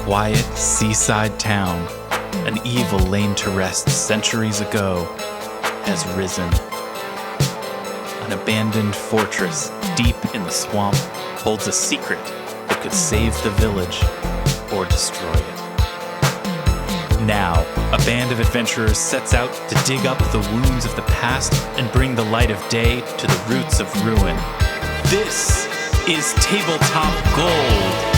quiet seaside town, an evil lain to rest centuries ago, has risen. An abandoned fortress deep in the swamp holds a secret that could save the village or destroy it. Now, a band of adventurers sets out to dig up the wounds of the past and bring the light of day to the roots of ruin. This is Tabletop Gold.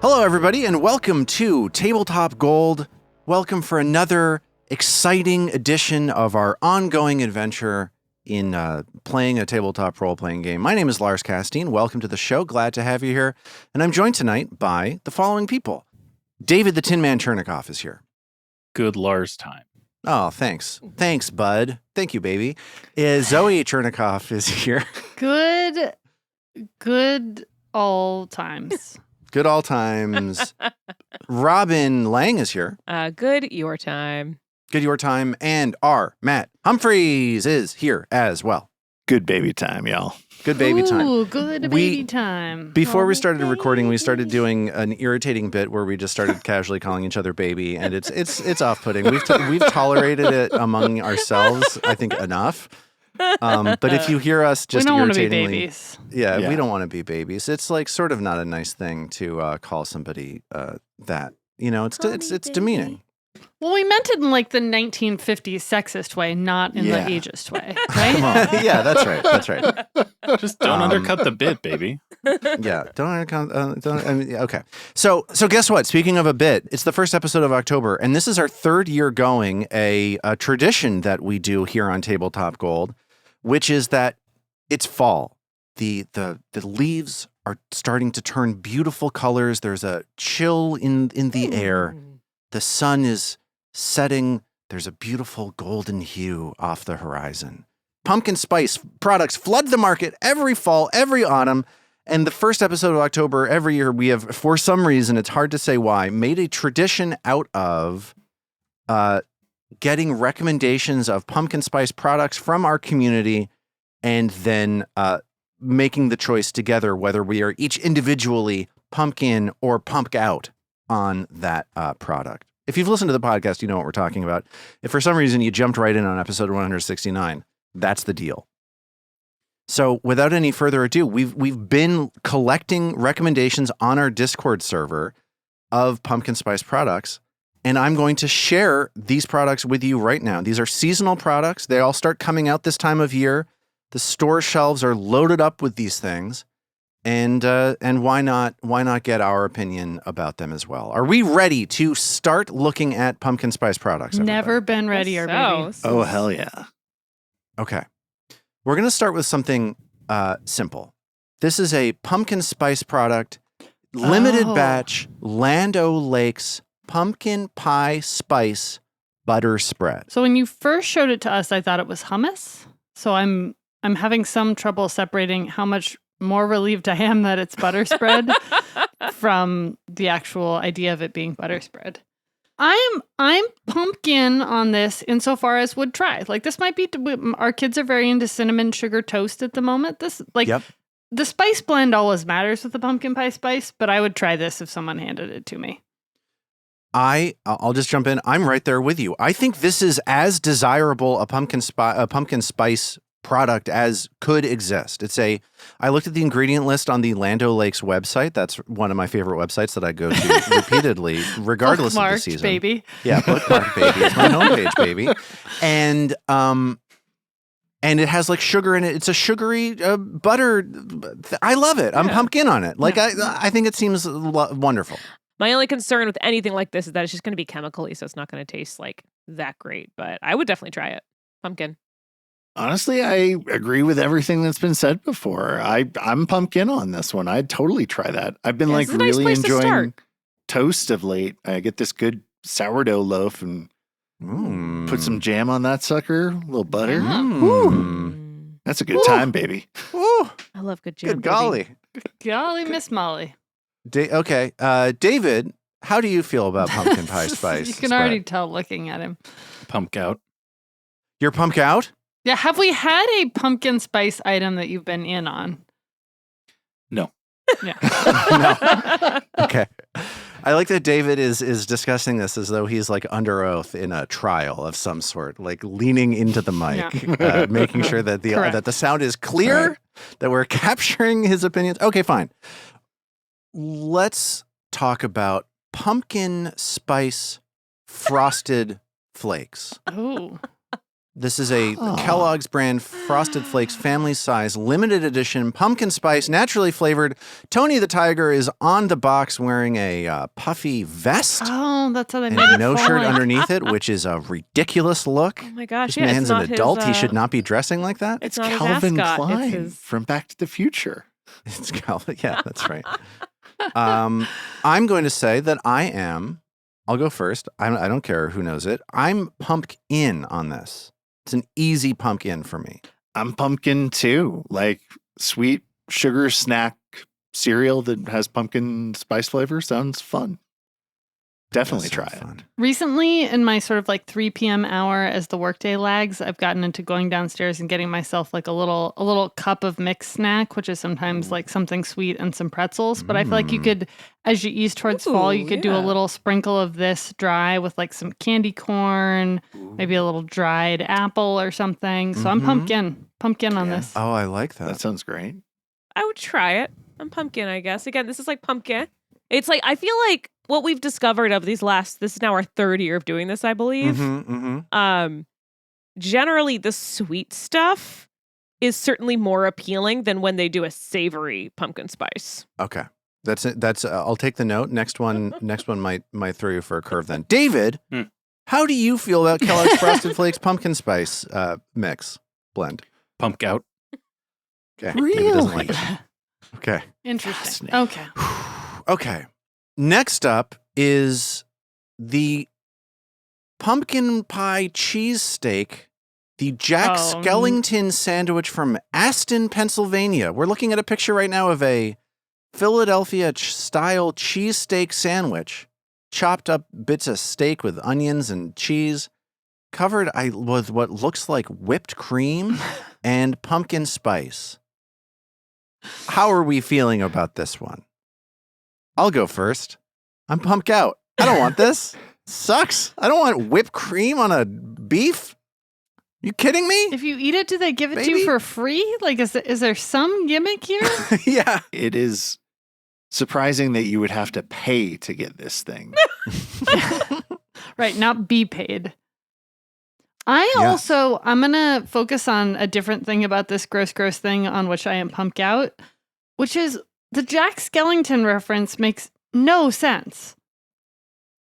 Hello, everybody, and welcome to Tabletop Gold. Welcome for another exciting edition of our ongoing adventure in playing a tabletop role-playing game. My name is Lars Casteen. Welcome to the show. Glad to have you here. And I'm joined tonight by the following people. David the Tin Man Chernicoff is here. Good Lars time. Oh, thanks. Thanks, bud. Thank you, baby. Zoe Chernicoff is here. Good all times. Good all times. Robin Lange is here. Good your time. Good your time. And our Matt Humphreys is here as well. Good baby time, y'all. Good baby time. Ooh, good baby time. Before we started recording, we started doing an irritating bit where we just started casually calling each other baby, and it's off-putting. We've tolerated it among ourselves, I think, enough. But if you hear us just we don't want to be irritatingly, babies. yeah, we don't want to be babies. It's like sort of not a nice thing to call somebody that. You know, it's demeaning. Well, we meant it in like the 1950s sexist way, not in the ageist way, right? Come on. Yeah, that's right. That's right. Just don't undercut the bit, baby. Yeah, don't undercut. Okay. So guess what? Speaking of a bit, it's the first episode of October, and this is our third year going, a tradition that we do here on Tabletop Gold, which is that it's fall. The leaves are starting to turn beautiful colors. There's a chill in the air. The sun is setting. There's a beautiful golden hue off the horizon. Pumpkin spice products flood the market every fall, every autumn. And the first episode of October every year, we have, for some reason, it's hard to say why, made a tradition out of getting recommendations of pumpkin spice products from our community and then making the choice together whether we are each individually pumpkin or pump out on that product. If you've listened to the podcast, you know what we're talking about. If for some reason you jumped right in on episode 169, that's the deal. So without any further ado, we've been collecting recommendations on our Discord server of pumpkin spice products, and I'm going to share these products with you right now. These are seasonal products. They all start coming out this time of year. The store shelves are loaded up with these things. And why not get our opinion about them as well? Are we ready to start looking at pumpkin spice products? Everybody? Never been readier, baby. Oh, hell yeah. Okay. We're going to start with something simple. This is a pumpkin spice product, limited batch, Land O'Lakes pumpkin pie spice butter spread. So when you first showed it to us, I thought it was hummus. So I'm having some trouble separating how much more relieved I am that it's butter spread from the actual idea of it being butter spread. I'm pumpkin on this insofar as would try. Like this might be, our kids are very into cinnamon sugar toast at the moment. The spice blend always matters with the pumpkin pie spice, but I would try this if someone handed it to me. I'll just jump in. I'm right there with you. I think this is as desirable a pumpkin spice product as could exist. I looked at the ingredient list on the Land O'Lakes website. That's one of my favorite websites that I go to repeatedly, regardless of the season. Baby. Yeah, bookmark baby. It's my homepage, baby. And it has like sugar in it. It's a sugary butter. I love it. I'm pumpkin on it. Like I think it seems wonderful. My only concern with anything like this is that it's just going to be chemical-y, so it's not going to taste like that great. But I would definitely try it. Pumpkin. Honestly, I agree with everything that's been said before. I'm pumpkin on this one. I'd totally try that. I've been Yeah, like this is a nice really place to start. enjoying toast of late. I get this good sourdough loaf and put some jam on that sucker, a little butter. Mm. That's a good time, baby. Ooh, I love good jam. good golly. Golly, Miss Molly. Okay, David, how do you feel about pumpkin pie spice? You can spread? already tell looking at him. Pump out. You're pumped out? Yeah, have we had a pumpkin spice item that you've been in on? No. Yeah. No. Okay. I like that David is discussing this as though he's like under oath in a trial of some sort, like leaning into the mic, making sure that the sound is clear, that we're capturing his opinions. Okay, fine. Let's talk about pumpkin spice frosted flakes. Ooh. This is a Kellogg's brand Frosted Flakes family size limited edition pumpkin spice naturally flavored. Tony the Tiger is on the box wearing a puffy vest Oh, that's how they and made it. no fall shirt like- underneath it, which is a ridiculous look. Oh my gosh, This yeah, man's it's an not adult. His, He should not be dressing like that. It's It's not his Calvin mascot, it's Klein his- from Back to the Future. It's Calvin. Yeah, that's right. I'm going to say that I'll go first. I don't care who knows it. I'm pumpkin on this. It's an easy pumpkin for me. I'm pumpkin too. Like sweet sugar snack cereal that has pumpkin spice flavor sounds fun. Definitely That try sounds it. fun. Recently, in my sort of like 3 p.m. hour as the workday lags, I've gotten into going downstairs and getting myself like a little cup of mixed snack, which is sometimes like something sweet and some pretzels. But I feel like you could, as you ease towards fall, you Ooh, could do a yeah. little sprinkle of this dry with like some candy corn, maybe a little dried apple or something. So I'm pumpkin on Yeah. this. Oh, I like that. That sounds great. I would try it. I'm pumpkin, I guess. Again, this is like pumpkin. It's like, I feel like what we've discovered of this is now our third year of doing this, I believe. Generally the sweet stuff is certainly more appealing than when they do a savory pumpkin spice. Okay. That's it. I'll take the note. Next one might throw you for a curve then. David, how do you feel about Kellogg's Frosted Flakes pumpkin spice mix blend? Pump out. Okay. David doesn't like it. Okay. Interesting. Fascinating. Okay. Okay. Next up is the pumpkin pie cheesesteak, the Jack Skellington sandwich from Aston, Pennsylvania. We're looking at a picture right now of a Philadelphia style cheesesteak sandwich, chopped up bits of steak with onions and cheese, covered with what looks like whipped cream and pumpkin spice. How are we feeling about this one? I'll go first. I'm pumped out. I don't want this. Sucks. I don't want whipped cream on a beef. You kidding me? If you eat it, do they give it to Maybe. you for free? Like, is there some gimmick here? Yeah. It is surprising that you would have to pay to get this thing. Right, not be paid. I'm going to focus on a different thing about this gross thing on which I am pumped out, which is the Jack Skellington reference makes no sense.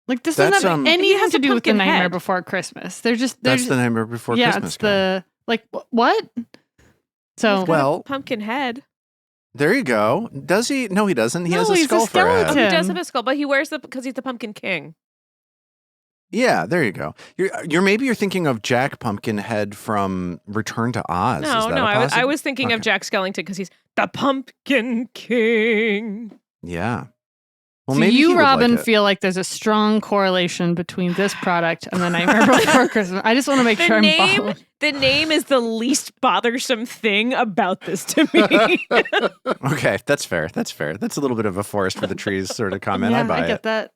Like, this doesn't have He anything has to a do with the pumpkin Nightmare head. Before Christmas. There's That's the Nightmare Before Christmas it's guy. the, like, what? So, He's got Well- a pumpkin head. There you go. Does he? No, he doesn't. He No, has a he's a skull for a Oh, head. skeleton. he does have a skull, but he wears because he's the pumpkin king. Yeah, there you go. You're thinking of Jack Pumpkinhead from Return to Oz. Is No, that no, a I possi- was thinking of Okay. Jack Skellington because he's the pumpkin king. Yeah. Well, so maybe he you, would Robin, like it. feel like there's a strong correlation between this product and the Nightmare Before Christmas. I just want to make sure I'm following. The name is the least bothersome thing about this to me. Okay, that's fair. That's fair. That's a little bit of a forest for the trees sort of comment. I Yeah, buy I get it. that.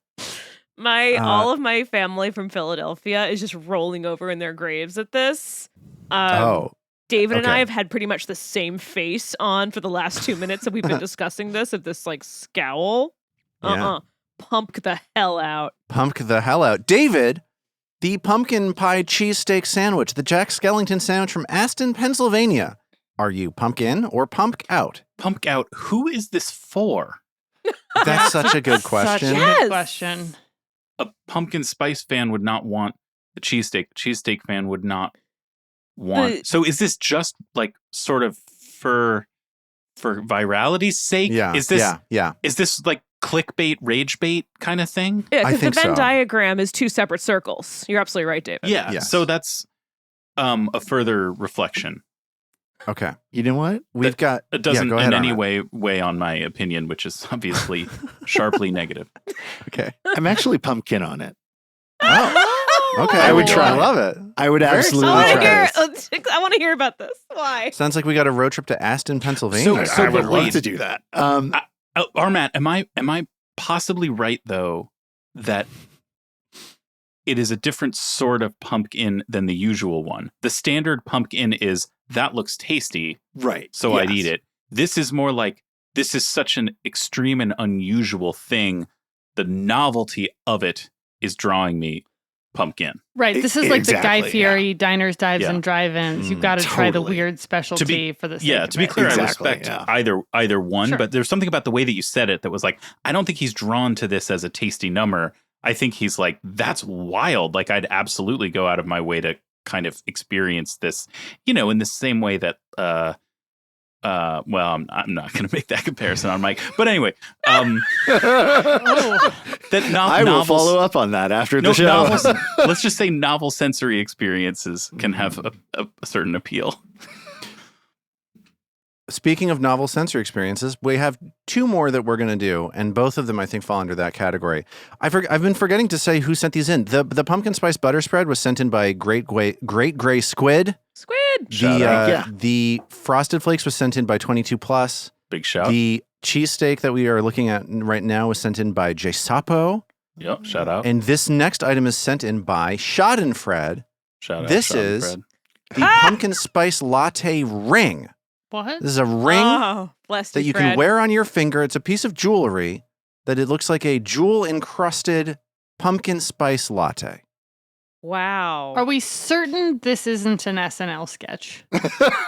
All of my family from Philadelphia is just rolling over in their graves at this. David and okay. I have had pretty much the same face on for the last 2 minutes that we've been discussing this, of this like scowl. Yeah. Pump the hell out. Pump the hell out. David, the pumpkin pie cheesesteak sandwich, the Jack Skellington sandwich from Aston, Pennsylvania. Are you pumpkin or pump out? Pump out. Who is this for? That's such a good question. Such a Yes. good question. A pumpkin spice fan would not want the cheesesteak. The cheesesteak fan would not want. So is this just like sort of for virality's sake? Yeah. Is this Yeah. is this like clickbait, rage bait kind of thing? Yeah, I because the think Venn so. diagram is 2 separate circles. You're absolutely right, David. Yeah. Yes. So that's a further reflection. Okay. You know what? We've got. It doesn't go ahead, in any Armand. way weigh on my opinion, which is obviously sharply negative. Okay. I'm actually pumpkin on it. Oh, okay. I would try. I love it. I would Very absolutely I want to try hear. this. I want to hear about this. Why? Sounds like we got a road trip to Aston, Pennsylvania. So I would but love wait. to do that. Armat, am I possibly right though that it is a different sort of pumpkin than the usual one? The standard pumpkin is that looks tasty, Right. so I'd eat it. This is more like this is such an extreme and unusual thing. The novelty of it is drawing me pumpkin. Right. This is like the Guy Exactly, Fieri diners, dives, Yeah. and drive-ins. You've got to try the totally. weird specialty for the sake of To be it. clear, Exactly, I respect yeah. either one, Sure. but there's something about the way that you said it that was like, I don't think he's drawn to this as a tasty number. I think he's like, that's wild. Like I'd absolutely go out of my way to kind of experience this, in the same way that well, I'm not going to make that comparison on Mike, but anyway, that I will novels, follow up on that after the no, show. novels, let's just say novel sensory experiences can have a certain appeal. Speaking of novel sensory experiences, we have 2 more that we're going to do, and both of them I think fall under that category. I've been forgetting to say who sent these in. The pumpkin spice butter spread was sent in by Great Gray Squid. Squid. Shout out. The Frosted Flakes was sent in by 22 Plus. Big shout. The cheesesteak that we are looking at right now was sent in by J Sapo. Yep, shout out. And this next item is sent in by Schadenfred. Shout out. This shout out, is Fred. the pumpkin spice latte ring. What? This is a ring Oh, bless that you can Fred. wear on your finger. It's a piece of jewelry that it looks like a jewel-encrusted pumpkin spice latte. Wow. Are we certain this isn't an SNL sketch?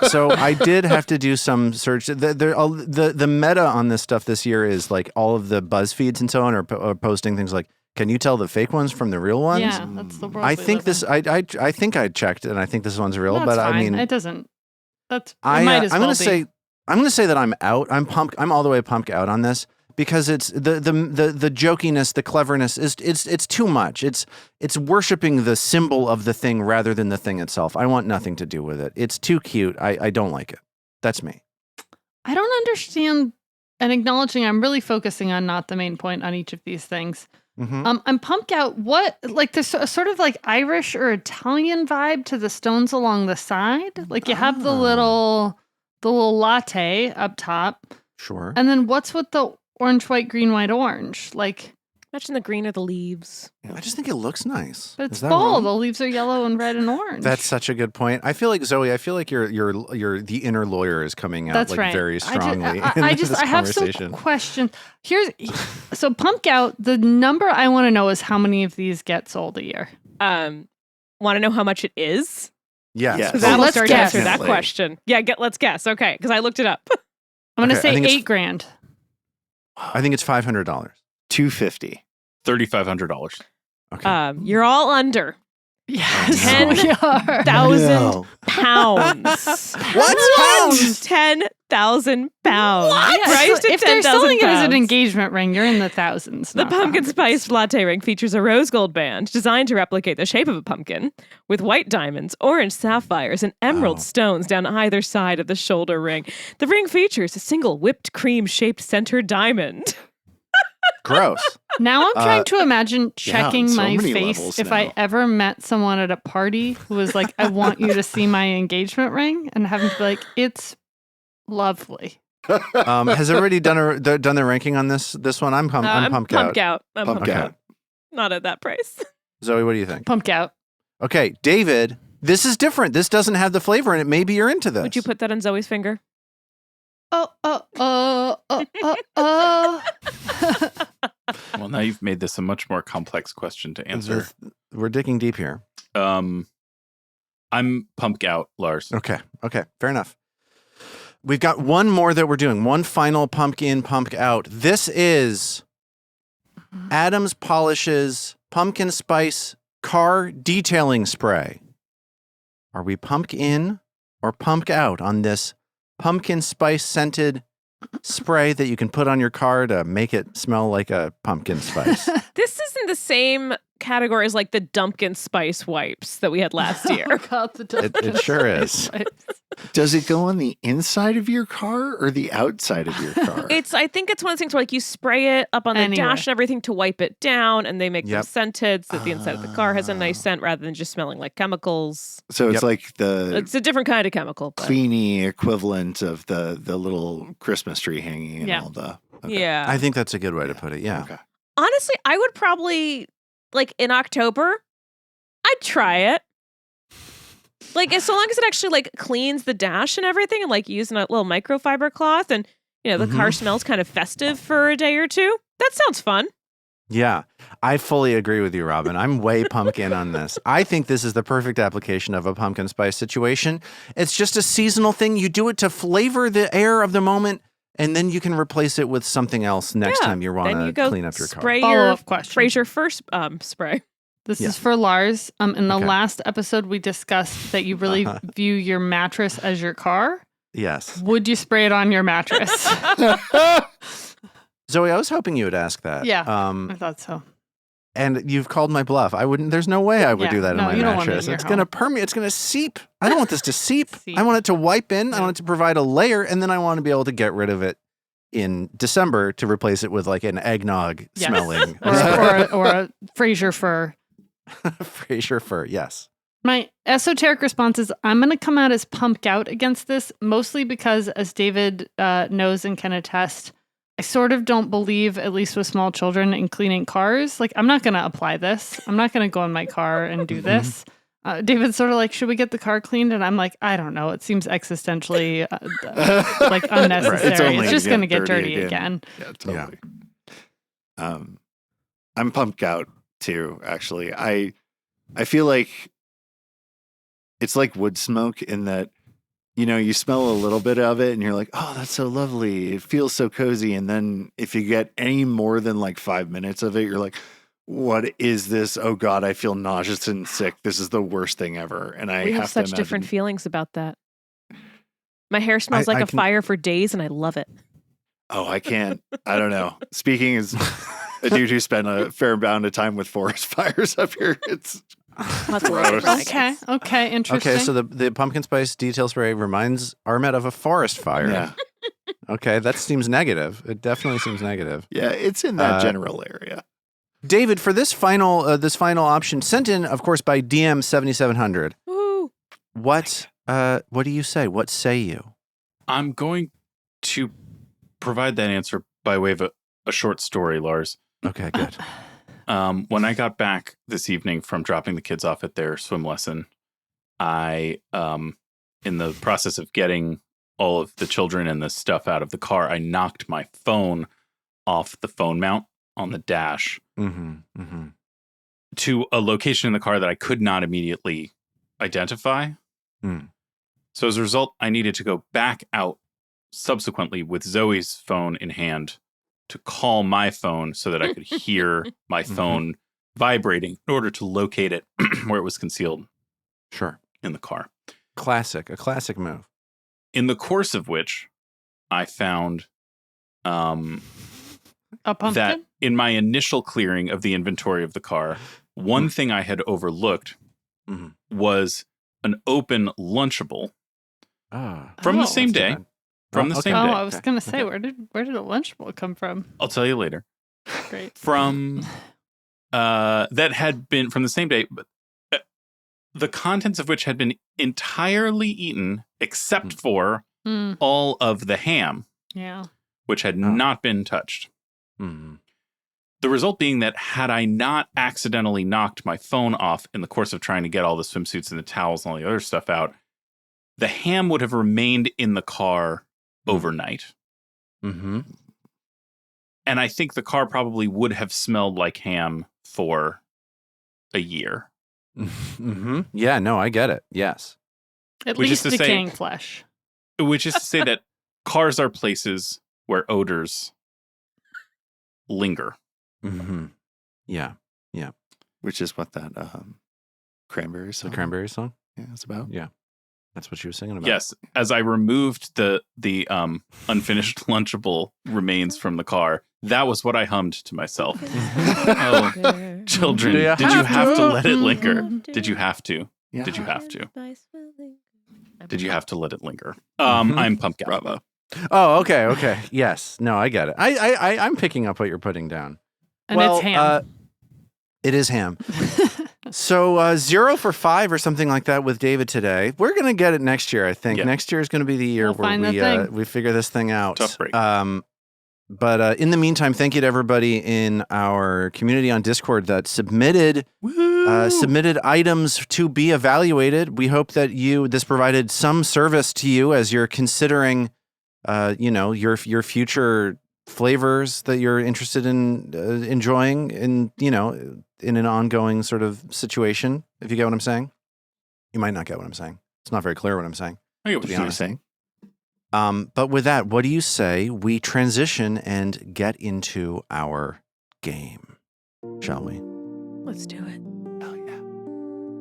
So I did have to do some search. The meta on this stuff this year is like all of the BuzzFeeds and so on are posting things like, "Can you tell the fake ones from the real ones?" Yeah, that's the world. I we think live this. in. I think I checked, and I think this one's real. That's but fine. I mean, it doesn't. That's. It I'm might as well gonna be. say I'm gonna say that I'm out. I'm all the way pumped out on this because it's the jokiness, the cleverness is it's too much. It's worshiping the symbol of the thing rather than the thing itself. I want nothing to do with it. It's too cute. I don't like it. That's me. I don't understand. And acknowledging, I'm really focusing on not the main point on each of these things. Mhm. I'm pumped out. What, like, there's a sort of like Irish or Italian vibe to the stones along the side. Like you have the little latte up top, Sure. and then what's with the orange, white, green, white, orange? Like, Imagine the green of the leaves. I just think it looks nice. but it's Is that fall. wrong? The leaves are yellow and red and orange. That's such a good point. I feel like Zoe. I feel like you're the inner lawyer is coming out That's like right. very strongly. I in just this I have some conversation. questions. So pump out. The number I want to know is how many of these get sold a year. Want to know how much it is? Yes. Yes. Because that'll let's start to guess. answer that Definitely. question. Yeah, let's guess. Okay, because I looked it up. I'm going to Okay, I say think it's- $8,000. I think it's $500. $250. $3,500. Okay. You're all under Yes, Ten- we are. No. pounds. What? Pounds? 10,000 pounds. Yes. Rise to If they're 10,000 selling it as an pounds. engagement ring, you're in the thousands. The not pumpkin hundreds. spice latte ring features a rose gold band designed to replicate the shape of a pumpkin, with white diamonds, orange sapphires, and emerald Oh. stones down either side of the shoulder ring. The ring features a single whipped cream shaped center diamond. Gross. Now I'm trying to imagine yeah, on checking so my many face levels if now. I ever met someone at a party who was like, I want you to see my engagement ring, and having to be like, it's lovely. Has everybody done the ranking on this one? I'm pumped. I'm pumped out. I'm Pump pumped Okay. out. Not at that price. Zoe, what do you think? Pumped out. Okay, David. This is different. This doesn't have the flavor in it. Maybe you're into this. Would you put that on Zoe's finger? Well, now you've made this a much more complex question to answer. We're digging deep here. I'm pumped out, Lars. Okay. Fair enough. We've got one more that we're doing. One final pump in, pump out. This is Adams Polish's pumpkin spice car detailing spray. Are we pumped in or pumped out on this pumpkin spice scented spray that you can put on your car to make it smell like a pumpkin spice? This is in the same category as like the Dumpkin Spice wipes that we had last year. Oh, God, the It sure is. Does it go on the inside of your car or the outside of your car? I think it's one of those things where like you spray it up on the Anywhere. dash and everything to wipe it down, and they make them Yep. scented so that the inside of the car has a nice scent rather than just smelling like chemicals. So it's Yep. like the It's a different kind of chemical. But cleany equivalent of the little Christmas tree hanging and Yeah. all the. Okay. Yeah. I think that's a good way to put it. Yeah. Okay. Honestly, I would probably, like in October, I'd try it. Like, so long as it actually like cleans the dash and everything, and like using a little microfiber cloth, and the car smells kind of festive for a day or two. That sounds fun. Yeah, I fully agree with you, Robin. I'm way pumpkin on this. I think this is the perfect application of a pumpkin spice situation. It's just a seasonal thing. You do it to flavor the air of the moment, and then you can replace it with something else next time you want Then you to go clean up your car. spray your Follow-up question. Fraser first spray. This Yeah. is for Lars. In the Okay. last episode, we discussed that you really view your mattress as your car. Yes. Would you spray it on your mattress? Zoe, I was hoping you would ask that. Yeah. I thought so. And you've called my bluff. I wouldn't. There's no way I would Yeah, do that no, in my you don't want it in mattress. your It's going to home. permeate. It's going to seep. I don't want this to seep. Seep. I want it to wipe in. I Yeah. want it to provide a layer, and then I want to be able to get rid of it in December to replace it with like an eggnog Yes. smelling Or a Fraser fur. Fraser fur. Yes. My esoteric response is I'm going to come out as pumped out against this, mostly because, as David knows and can attest, I sort of don't believe, at least with small children, in cleaning cars. Like, I'm not going to apply this. I'm not going to go in my car and do this. David's sort of like, should we get the car cleaned? And I'm like, I don't know. It seems existentially like unnecessary. It's only It's just gonna going to get get dirty dirty again. again. Yeah, totally. I'm pumped out too. Actually, I feel like it's like wood smoke in that you smell a little bit of it and you're like, oh, that's so lovely. It feels so cozy. And then if you get any more than like 5 minutes of it, you're like, what is this? Oh God, I feel nauseous and sick. This is the worst thing ever. And I We have have such to different imagine. feelings about that. My hair smells like I a can- fire for days, and I love it. Oh, I can't. I don't know. Speaking as a dude who spent a fair amount of time with forest fires up here, it's That's a little Gross. different, I guess. Okay, interesting. Okay, so the pumpkin spice detail spray reminds Armet of a forest fire. yeah, Okay, that seems negative. It definitely seems negative. yeah. It's in that general area. David, for this final option, sent in, of course, by DM 7700. Woo. What do you say? What say you? I'm going to provide that answer by way of a short story, Lars. Okay, good. When I got back this evening from dropping the kids off at their swim lesson, I, in the process of getting all of the children and the stuff out of the car, I knocked my phone off the phone mount on the dash to a location in the car that I could not immediately identify. Mm. So as a result, I needed to go back out subsequently with Zoe's phone in hand to call my phone so that I could hear my phone vibrating in order to locate it where it was concealed Sure. in the car. A classic move. In the course of which I found A pumpkin? that in my initial clearing of the inventory of the car, one thing I had overlooked Mhm. was an open Lunchable Ah, from Oh. the same that's too day. bad. From the okay. same Oh, day. I was going to say, where did a Lunchable come from? I'll tell you later. Great. From that had been from the same day, but the contents of which had been entirely eaten except for Mm, all of the ham, yeah. which had Oh. not been touched. Mhm. The result being that had I not accidentally knocked my phone off in the course of trying to get all the swimsuits and the towels and all the other stuff out, the ham would have remained in the car overnight. Mhm. And I think the car probably would have smelled like ham for a year. Mhm. Yeah, no, I get it. Yes. At Which is least to say- decaying flesh. Which is to say that cars are places where odors linger. Mhm. Yeah. Which is what that cranberry The song. cranberry song. Yeah, it's about. Yeah. That's what she was singing about. Yes, as I removed the unfinished Lunchable remains from the car, that was what I hummed to myself. Oh, children, Do you did you have have to to? let it linger? Did you have to? Yeah. Did you have to? Did you have to let it linger? I'm pumped out. Bravo. Oh, okay. Yes. No, I get it. I'm picking up what you're putting down. And it's ham. It is ham. So 0 for 5 or something like that with David today. We're going to get it next year, I think. Yeah. Next year is going to be the year We'll where find the thing. we figure this thing out. Tough break. But in the meantime, thank you to everybody in our community on Discord that submitted items to be evaluated. We hope that this provided some service to you as you're considering, your future flavors that you're interested in enjoying in an ongoing sort of situation, if you get what I'm saying. You might not get what I'm saying. It's not very clear what I'm saying. I get to what be you're honest. saying. But with that, what do you say we transition and get into our game? Shall we? Let's do it.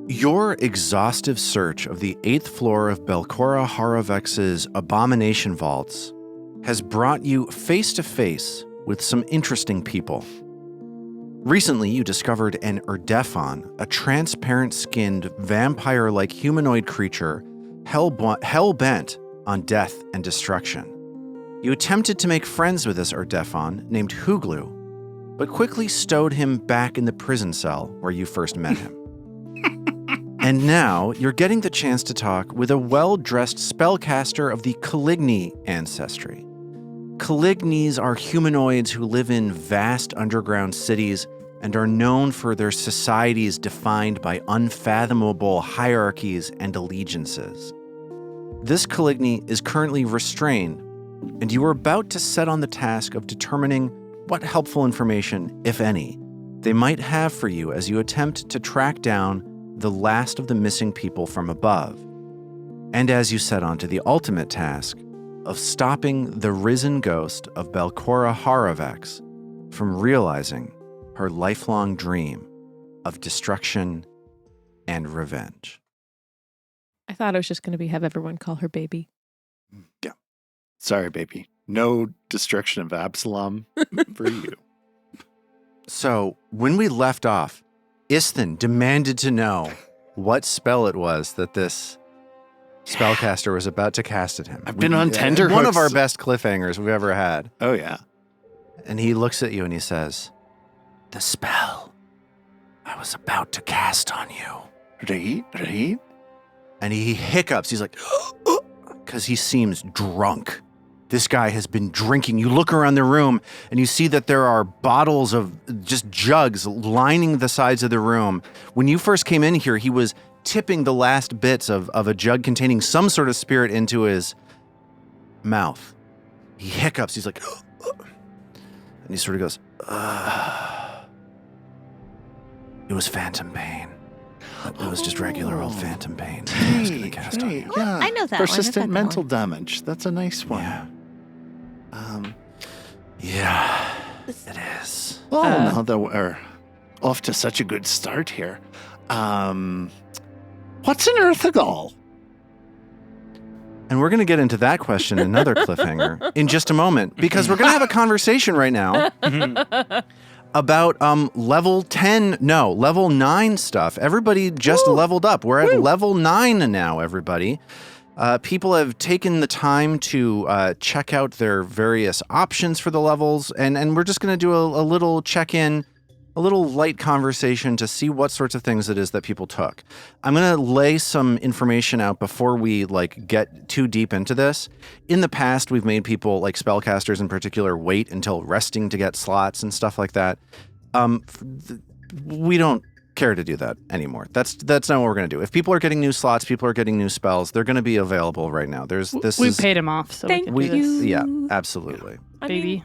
Your exhaustive search of the 8th floor of Belcora Harovex's Abomination Vaults has brought you face to face with some interesting people. Recently, you discovered an Erdefon, a transparent-skinned, vampire-like humanoid creature hell-bent on death and destruction. You attempted to make friends with this Erdefon named Huglu, but quickly stowed him back in the prison cell where you first met him. And now, you're getting the chance to talk with a well-dressed spellcaster of the Caligni ancestry. Calignis are humanoids who live in vast underground cities and are known for their societies defined by unfathomable hierarchies and allegiances. This Caligni is currently restrained, and you are about to set on the task of determining what helpful information, if any, they might have for you as you attempt to track down the last of the missing people from above, and as you set on to the ultimate task of stopping the risen ghost of Belcora Harovex from realizing her lifelong dream of destruction and revenge. I thought it was just going to have everyone call her baby. Yeah. Sorry, baby. No destruction of Absalom for you. So, when we left off, Isthan demanded to know what spell it was that this spellcaster was about to cast at him. I've been on tenterhooks. One of our best cliffhangers we've ever had. Oh, yeah. And he looks at you and he says, "The spell I was about to cast on you." Right? And he hiccups. He's like, because he seems drunk. This guy has been drinking. You look around the room and you see that there are bottles of just jugs lining the sides of the room. When you first came in here, he was tipping the last bits of a jug containing some sort of spirit into his mouth. He hiccups. He's like, and he sort of goes, It was phantom pain. It was just regular old phantom pain. I was going to cast on you. Yeah. I know that one. I've Persistent had that mental one. damage. That's a nice one. Yeah, it is. Well, now that we're off to such a good start here, what's an Earthagol? And we're going to get into that question, another cliffhanger, in just a moment, because we're going to have a conversation right now about level 9 stuff. Everybody just leveled up. We're at level 9 now, everybody. People have taken the time to check out their various options for the levels, and we're just going to do a little check-in, a little light conversation to see what sorts of things it is that people took. I'm going to lay some information out before we get too deep into this. In the past, we've made people, like spellcasters in particular, wait until resting to get slots and stuff like that. We don't care to do that anymore. That's not what we're going to do. If people are getting new slots, people are getting new spells, they're going to be available right now. We paid him off, so Thank we can do this. Yeah, absolutely. I Baby. mean,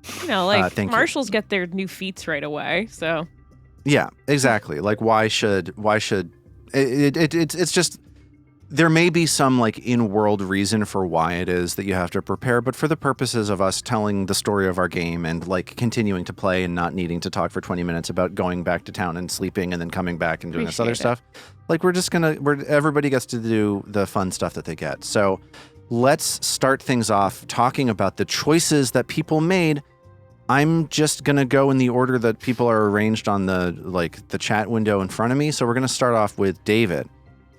thank you. marshals get their new feats right away, so. Yeah, exactly. Like why should it's just there may be some like in-world reason for why it is that you have to prepare, but for the purposes of us telling the story of our game and like continuing to play and not needing to talk for 20 minutes about going back to town and sleeping and then coming back and doing this other stuff, like everybody gets to do the fun stuff that they get. So let's start things off talking about the choices that people made. I'm just going to go in the order that people are arranged on the chat window in front of me. So we're going to start off with David.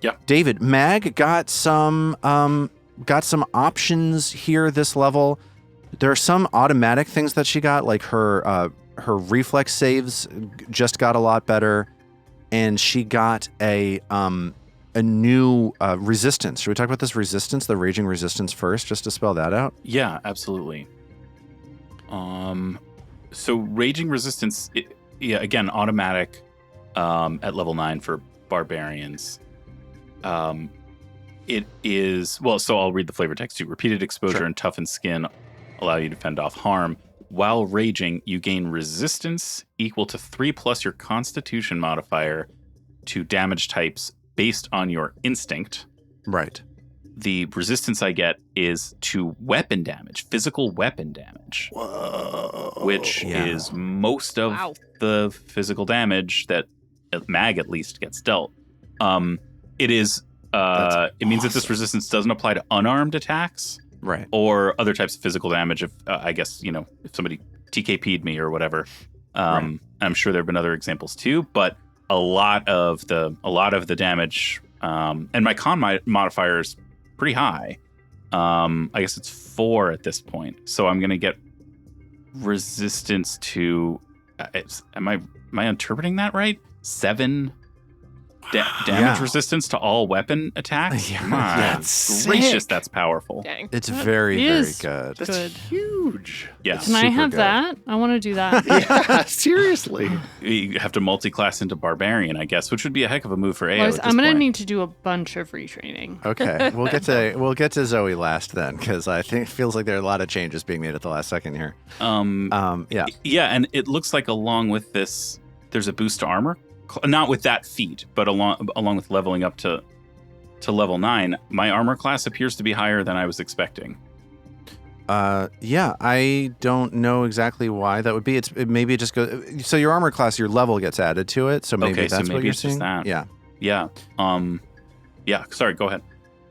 Yeah. David, Mag got some options here this level. There are some automatic things that she got, like her reflex saves just got a lot better, and she got a new resistance. Should we talk about this resistance, the raging resistance first, just to spell that out? Yeah, absolutely. So raging resistance, again, automatic at level 9 for barbarians. It is, well, so I'll read the flavor text too. Repeated exposure and toughened skin allow you to fend off harm. While raging, you gain resistance equal to 3 plus your constitution modifier to damage types based on your instinct. Right. The resistance I get is to weapon damage, physical weapon damage. Whoa. Which is most of the physical damage that Mag at least gets dealt. It is. It means that this resistance doesn't apply to unarmed attacks, right, or other types of physical damage. If I guess if somebody TKP'd me or whatever. Right. I'm sure there have been other examples too, but a lot of the damage, and my con modifier is pretty high. I guess it's 4 at this point, so I'm gonna get resistance to. Am I interpreting that right? 7 damage resistance to all weapon attacks. My that's gracious, sick. that's powerful. Dang. It's very good. That's Good. huge. Yeah, Can I super have good. that? I want to do that. Yeah, seriously. you have to multi-class into barbarian, I guess, which would be a heck of a move for AO. Lars, at this I'm going to point. need to do a bunch of retraining. Okay, we'll get to Zoe last then, because I think it feels like there are a lot of changes being made at the last second here. Yeah. Yeah, and it looks like along with this, there's a boost to armor. Not with that feat, but along with leveling up to level 9, my armor class appears to be higher than I was expecting. Yeah, I don't know exactly why that would be. Maybe it just goes. So your armor class, your level gets added to it. So maybe Okay, so that's what maybe you're it's just seeing. that. Yeah. Yeah. Yeah. Sorry. Go ahead.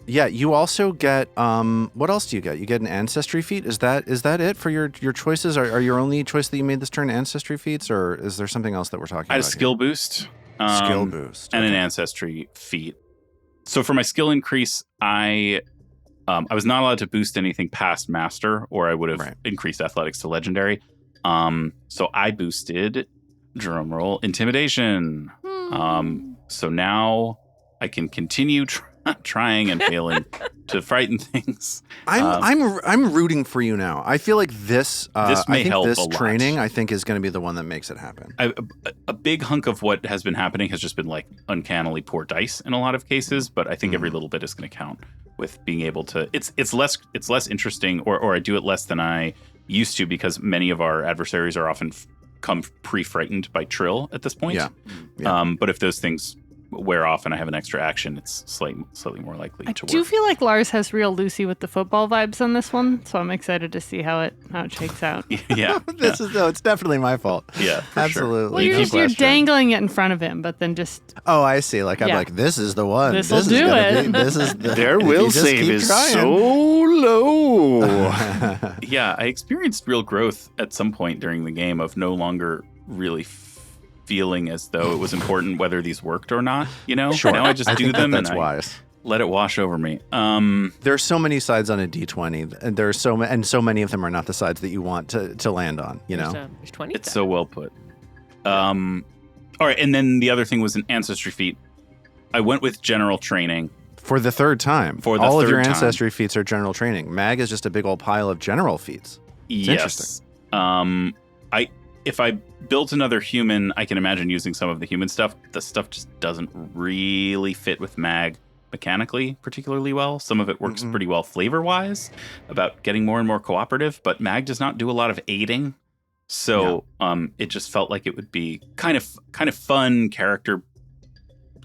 Yeah. You also get. What else do you get? You get an ancestry feat. Is that it for your choices? Are your only choice that you made this turn ancestry feats, or is there something else that we're talking about? I had a skill boost. Skill boost and an ancestry feat. So for my skill increase, I was not allowed to boost anything past master, or I would have increased athletics to legendary. So I boosted, drum roll, intimidation. So now I can continue trying and failing to frighten things. I'm rooting for you now. I feel like this may help this a lot. training I think is going to be the one that makes it happen. A big hunk of what has been happening has just been like uncannily poor dice in a lot of cases, but I think every little bit is going to count with being able to. It's less interesting, or I do it less than I used to, because many of our adversaries are often come pre-frightened by Trill at this point. Yeah. But if those things wear off and I have an extra action, it's slightly more likely I to do work. feel like Lars has real Lucy with the football vibes on this one, so I'm excited to see how it shakes out. Yeah. It's definitely my fault. Yeah, for Absolutely. Sure. Well, You you're keep dangling it in front of him, but then just Oh, I see. Like I'm Yeah. like, this is the one. This'll This is do gonna it. be- this is the, Their if you will just save keep is trying. so low. Yeah, I experienced real growth at some point during the game of no longer really feeling as though it was important whether these worked or not. Sure. Now I just do think them that's and I wise. let it wash over me. There are so many sides on a D20, and there are so many of them are not the sides that you want to land on. There's 20. It's so well put. All right, and then the other thing was an ancestry feat. I went with general training. For the third time. For the all of your third time. ancestry feats are general training. Mag is just a big old pile of general feats. Yes. If I built another human, I can imagine using some of the human stuff. The stuff just doesn't really fit with Mag mechanically particularly well. Some of it works pretty well flavor-wise about getting more and more cooperative, but Mag does not do a lot of aiding. So it just felt like it would be kind of fun character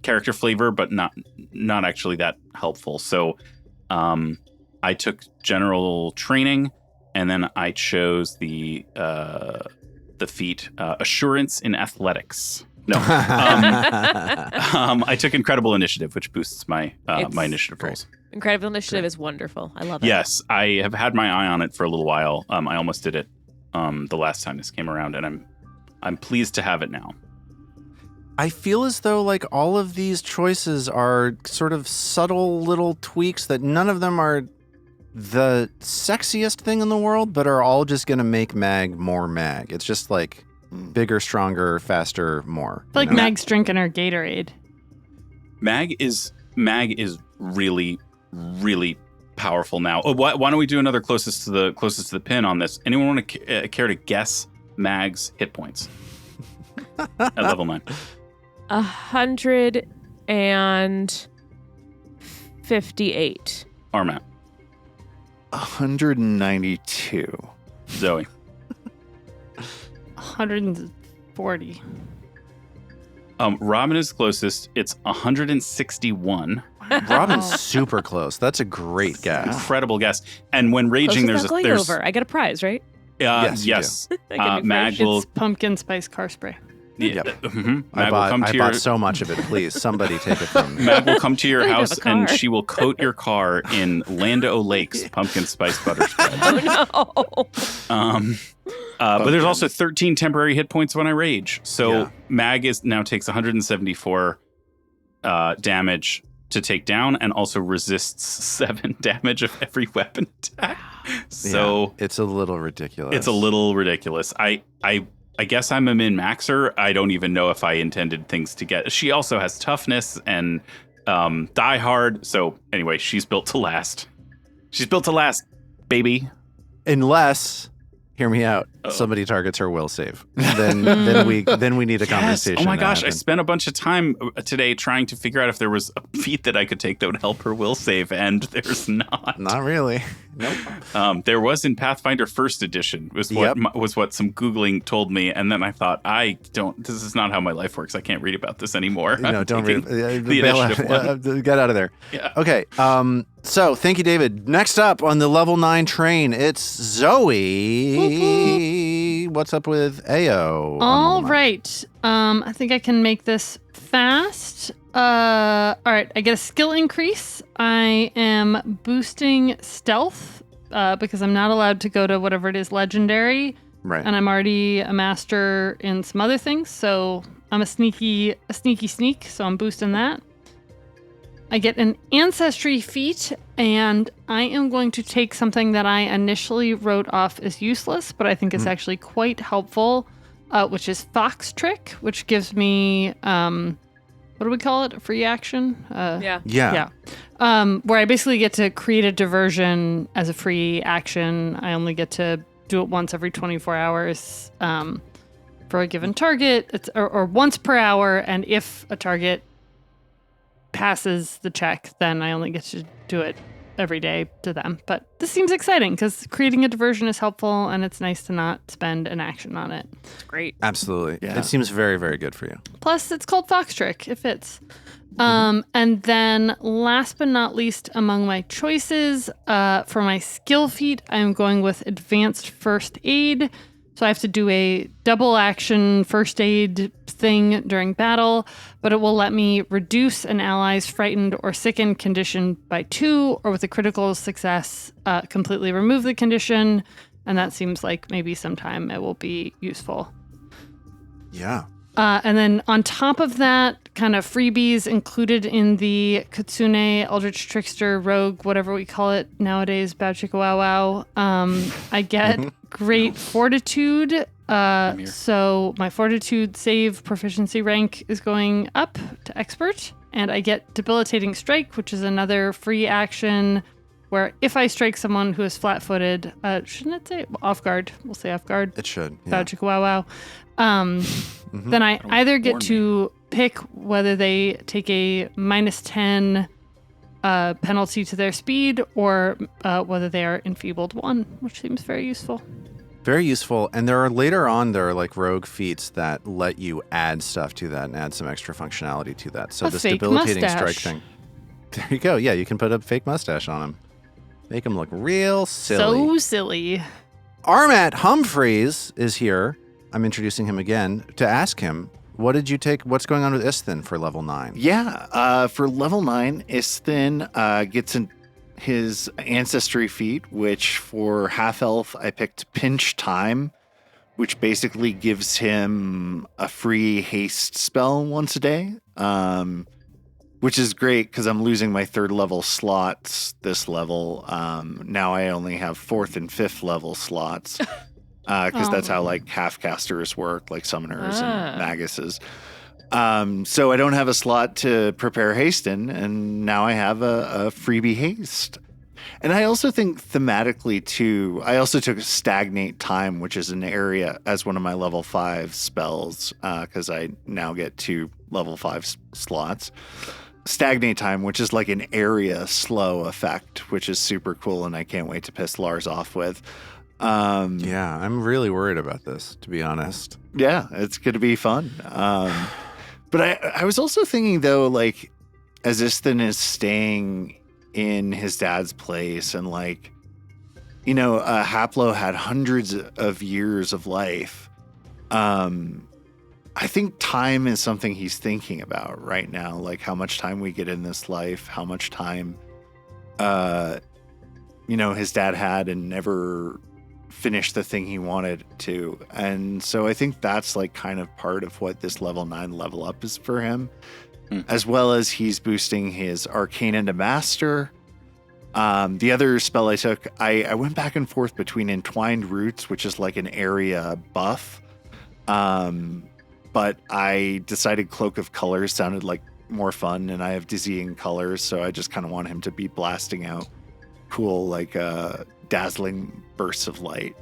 character flavor, but not actually that helpful. So I took general training, and then I chose the feat assurance in athletics. No, I took incredible initiative, which boosts my my initiative rolls. Incredible initiative is wonderful. I love it. Yes, I have had my eye on it for a little while. I almost did it the last time this came around, and I'm pleased to have it now. I feel as though like all of these choices are sort of subtle little tweaks that none of them are the sexiest thing in the world, but are all just going to make Mag more Mag. It's just like bigger, stronger, faster, more. Like Mag's drinking her Gatorade. Mag is really, really powerful now. Oh, why don't we do another closest to the pin on this? Anyone want to care to guess Mag's hit points at level 9? 158. Armat. 192. Zoe. 140. Robin is closest. It's 161. Robin's super close. That's a great guess. Incredible guess. And when raging, there's over. I get a prize, right? Yes. Mag will. It's pumpkin spice car spray. Yeah. Yep. Mm-hmm. I bought so much of it. Please, somebody take it from me. Mag will come to your I have house a car. and she will coat your car in Land O'Lakes pumpkin spice butter spread. Oh no. But there's also 13 temporary hit points when I rage. So Yeah. Mag now takes 174 damage to take down, and also resists 7 damage of every weapon attack. So yeah, it's a little ridiculous. it's a little ridiculous. I guess I'm a min-maxer. I don't even know if I intended things to get. She also has toughness and die hard. So anyway, she's built to last. She's built to last, baby. Unless, hear me out, somebody targets her will save. Then we need a conversation. Oh my to gosh, I happen. spent a bunch of time today trying to figure out if there was a feat that I could take that would help her will save, and there's not. Not really. Nope. There was in Pathfinder First Edition was what some Googling told me, and then I thought, this is not how my life works. I can't read about this anymore. No, I'm don't read. taking the initiative one. Get out of there. Yeah. Okay. So thank you, David. Next up on the level 9 train, it's Zoe. What's up with AO? All right. I think I can make this fast. All right. I get a skill increase. I am boosting stealth because I'm not allowed to go to whatever it is legendary. Right. And I'm already a master in some other things. So I'm a sneaky sneak. So I'm boosting that. I get an ancestry feat, and I am going to take something that I initially wrote off as useless, but I think is actually quite helpful, which is Fox Trick, which gives me, what do we call it? A free action? Yeah. Where I basically get to create a diversion as a free action. I only get to do it once every 24 hours for a given target, or once per hour, and if a target passes the check, then I only get to do it every day to them. But this seems exciting because creating a diversion is helpful, and it's nice to not spend an action on it. It's great. Absolutely. Yeah. It seems very, very good for you. Plus, it's called Fox Trick. It fits. And then last but not least among my choices, for my skill feat, I'm going with Advanced First Aid. So I have to do a double action first aid thing during battle, but it will let me reduce an ally's frightened or sickened condition by 2, or with a critical success, completely remove the condition. And that seems like maybe sometime it will be useful. Yeah. And then on top of that, kind of freebies included in the Kitsune, Eldritch Trickster, Rogue, whatever we call it nowadays, Bow Chicka Wow Wow. I get great fortitude. So my fortitude save proficiency rank is going up to expert. And I get debilitating strike, which is another free action where if I strike someone who is flat-footed, shouldn't it say off guard? We'll say off guard. It should. Bow Yeah. Chicka Wow Wow. Then I either get to pick whether they take a -10 penalty to their speed, or whether they are enfeebled 1, which seems very useful. Very useful. And there are like rogue feats that let you add stuff to that and add some extra functionality to that. So A this fake debilitating strike mustache. thing. There you go. Yeah, you can put a fake mustache on him. Make him look real silly. So silly. Armat Humphreys is here. I'm introducing him again to ask him, what's going on with Isthin for level 9? Yeah, for level 9, Isthin gets his ancestry feat, which for half elf I picked Pinch Time, which basically gives him a free haste spell once a day, which is great because I'm losing my 3rd level slots this level. Now I only have 4th and 5th level slots because that's how like half casters work, like summoners and maguses. So I don't have a slot to prepare haste in, and now I have a freebie haste. And I also think thematically too, I also took Stagnate Time, which is an area as one of my level 5 spells, because I now get 2 level 5 slots. Stagnate Time, which is like an area slow effect, which is super cool, and I can't wait to piss Lars off with. Yeah, I'm really worried about this, to be honest. Yeah, it's going to be fun. But I was also thinking, though, like, as Isthin is staying in his dad's place and, like, you know, Haplo had hundreds of years of life. I think time is something he's thinking about right now, like how much time we get in this life, how much time, you know, his dad had and never finished the thing he wanted to. And so I think that's like kind of part of what this level 9 level up is for him, as well as he's boosting his Arcane into Master. The other spell I took, I went back and forth between Entwined Roots, which is like an area buff. But I decided Cloak of Colors sounded like more fun, and I have Dizzying Colors, so I just kind of want him to be blasting out cool, like dazzling bursts of light.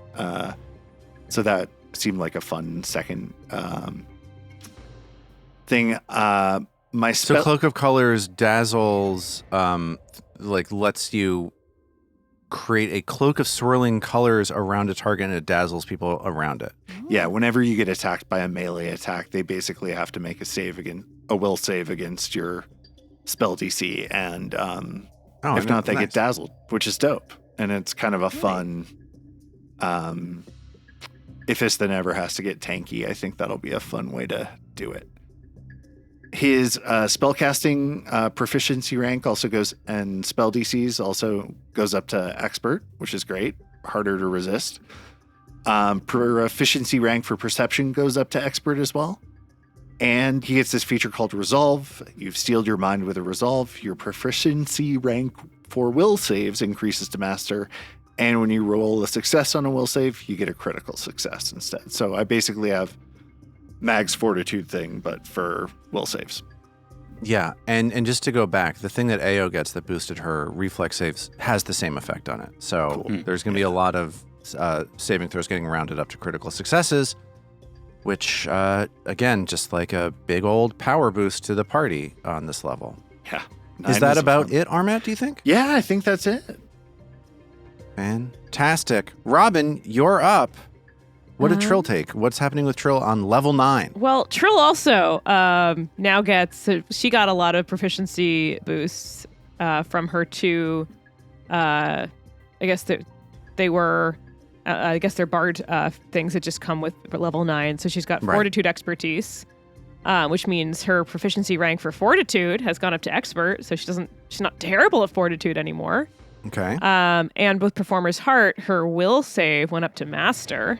So that seemed like a fun second thing. My spell. So Cloak of Colors dazzles, like lets you create a cloak of swirling colors around a target, and it dazzles people around it. Yeah, whenever you get attacked by a melee attack, they basically have to make a will save against your spell DC, and if not, they get dazzled, which is dope. And it's kind of a fun. If Isthin ever has to get tanky, I think that'll be a fun way to do it. His spellcasting proficiency rank also goes, and spell DCs also goes up to expert, which is great, harder to resist. Proficiency rank for perception goes up to expert as well. And he gets this feature called Resolve. You've steeled your mind with a Resolve. Your proficiency rank for will saves increases to master. And when you roll a success on a will save, you get a critical success instead. So I basically have Mag's Fortitude thing, but for will saves. Yeah, and just to go back, the thing that Ao gets that boosted her reflex saves has the same effect on it. So there's going to be a lot of saving throws getting rounded up to critical successes, which, again, just like a big old power boost to the party on this level. Yeah. Is that about it, Armat, do you think? Yeah, I think that's it. Fantastic. Robin, you're up. What did Trill take? What's happening with Trill on level 9? Well, Trill also now gets, she got a lot of proficiency boosts from her two, I guess they were, I guess they're bard things that just come with level 9. So she's got Fortitude Expertise, which means her proficiency rank for Fortitude has gone up to Expert. So she's not terrible at Fortitude anymore. Okay. And with Performer's Heart, her will save went up to Master.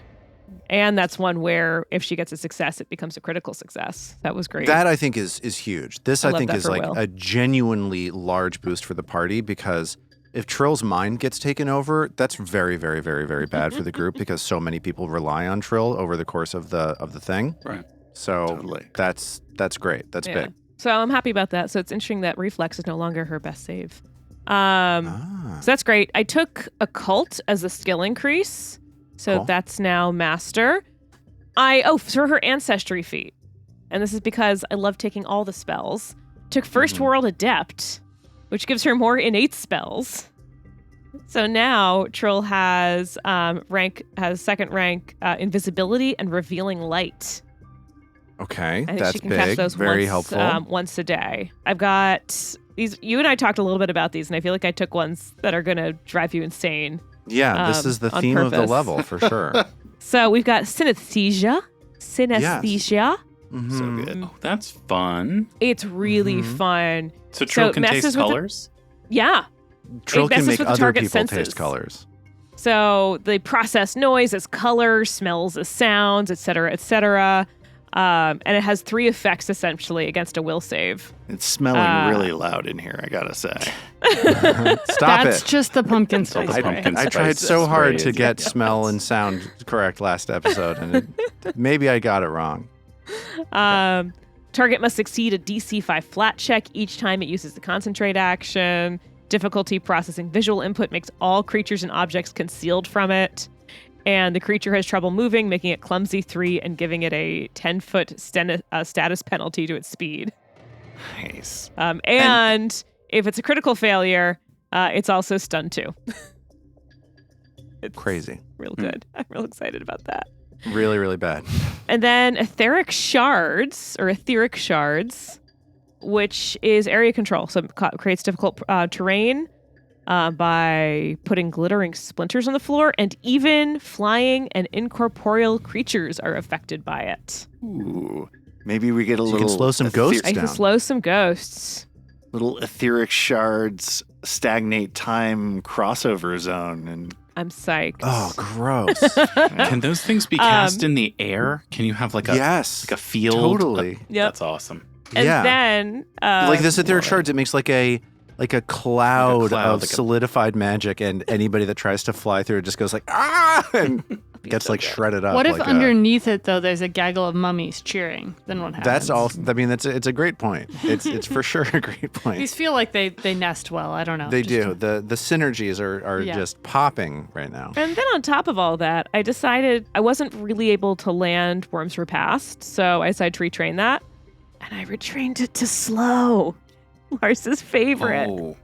And that's one where if she gets a success, it becomes a critical success. That was great. That I think is huge. This I think is like Will. a genuinely large boost for the party, because if Trill's mind gets taken over, that's very, very, very, very bad for the group, because so many people rely on Trill over the course of the thing. Right. So Totally. that's great. That's big. So I'm happy about that. So it's interesting that Reflex is no longer her best save. So that's great. I took Occult as a skill increase. So Cool. that's now Master. For her Ancestry feat. And this is because I love taking all the spells. Took First World Adept, which gives her more innate spells. So now Trill has second rank invisibility and revealing light. Okay, I think that's she can big. catch those Very once, helpful. Once a day. I've got these. You and I talked a little bit about these, and I feel like I took ones that are going to drive you insane. Yeah, this is the on theme of the purpose. level for sure. So we've got synesthesia. Synesthesia. Mhm. So good. Oh, that's fun. It's really Mhm. fun. So Trill it can messes taste with the- colors? Yeah. Trill can messes make with the other target people senses. taste colors. So they process noise as color, smells as sounds, etc., etc. And it has 3 effects essentially against a will save. It's smelling really loud in here, I gotta say. Stop That's it. just the pumpkin spice. the spray. pumpkin I tried spice so hard spray to is- get smell and sound correct last episode, and maybe I got it wrong. Target must succeed a DC 5 flat check each time it uses the concentrate action. Difficulty processing visual input makes all creatures and objects concealed from it. And the creature has trouble moving, making it clumsy 3 and giving it a 10-foot status penalty to its speed. Nice. And if it's a critical failure, it's also stunned 2. It's Crazy. real good. I'm real excited about that. Really, really bad. And then etheric shards, which is area control. So it creates difficult terrain by putting glittering splinters on the floor, and even flying and incorporeal creatures are affected by it. Ooh. Maybe we get a So you little can slow some ghosts I can down. slow some ghosts. little etheric shards stagnate time crossover zone, and I'm psyched. Oh, gross. Can those things be cast in the air? Can you have like a Yes. like a field? Totally. Yep. That's awesome. And yeah. then Like this etheric love it. shards, it makes like a cloud, cloud, of like a- solidified magic, and anybody that tries to fly through it just goes like, ah, and gets like shredded up. What if like underneath it though there's a gaggle of mummies cheering? Then what happens? That's all. I mean, it's a great point. It's for sure a great point. These feel like they nest well. I don't know. They Just- do. The synergies are Yeah. just popping right now. And then on top of all that, I decided I wasn't really able to land Worms Repast, so I decided to retrain that. And I retrained it to slow. Lars's favorite. Oh.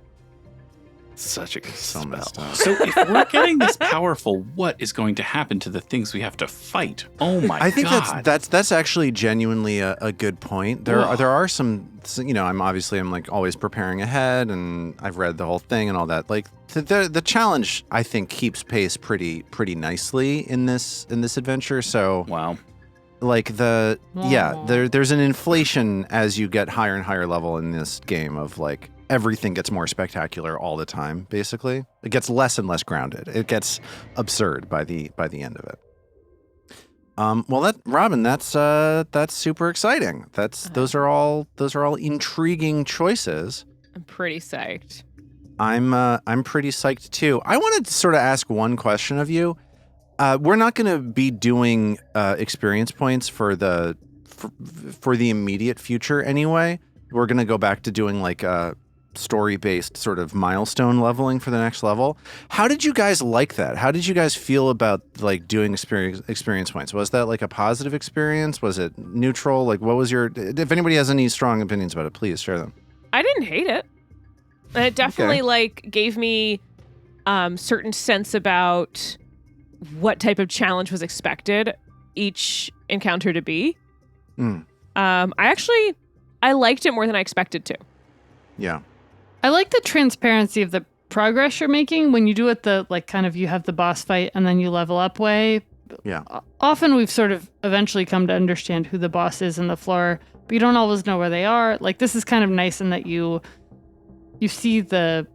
such a good So spell. messed up. So if we're getting this powerful, what is going to happen to the things we have to fight? Oh my god. I think that's actually genuinely a good point. There are some, you know, I'm like always preparing ahead, and I've read the whole thing and all that. Like the challenge, I think, keeps pace pretty nicely in this adventure. So Wow. like there's an inflation as you get higher and higher level in this game of like everything gets more spectacular all the time. Basically, it gets less and less grounded. It gets absurd by the end of it. Well, Robin, that's super exciting. Those are all intriguing choices. I'm pretty psyched. I'm pretty psyched too. I wanted to sort of ask one question of you. We're not going to be doing experience points for the immediate future anyway. We're going to go back to doing like story-based sort of milestone leveling for the next level. How did you guys like that? How did you guys feel about like doing experience points? Was that like a positive experience? Was it neutral? Like what was your? If anybody has any strong opinions about it, please share them. I didn't hate it. And it definitely like gave me certain sense about what type of challenge was expected each encounter to be. I liked it more than I expected to. Yeah. I like the transparency of the progress you're making when you do it the like kind of you have the boss fight and then you level up way. Yeah. Often we've sort of eventually come to understand who the boss is in the floor, but you don't always know where they are. Like this is kind of nice in that you see the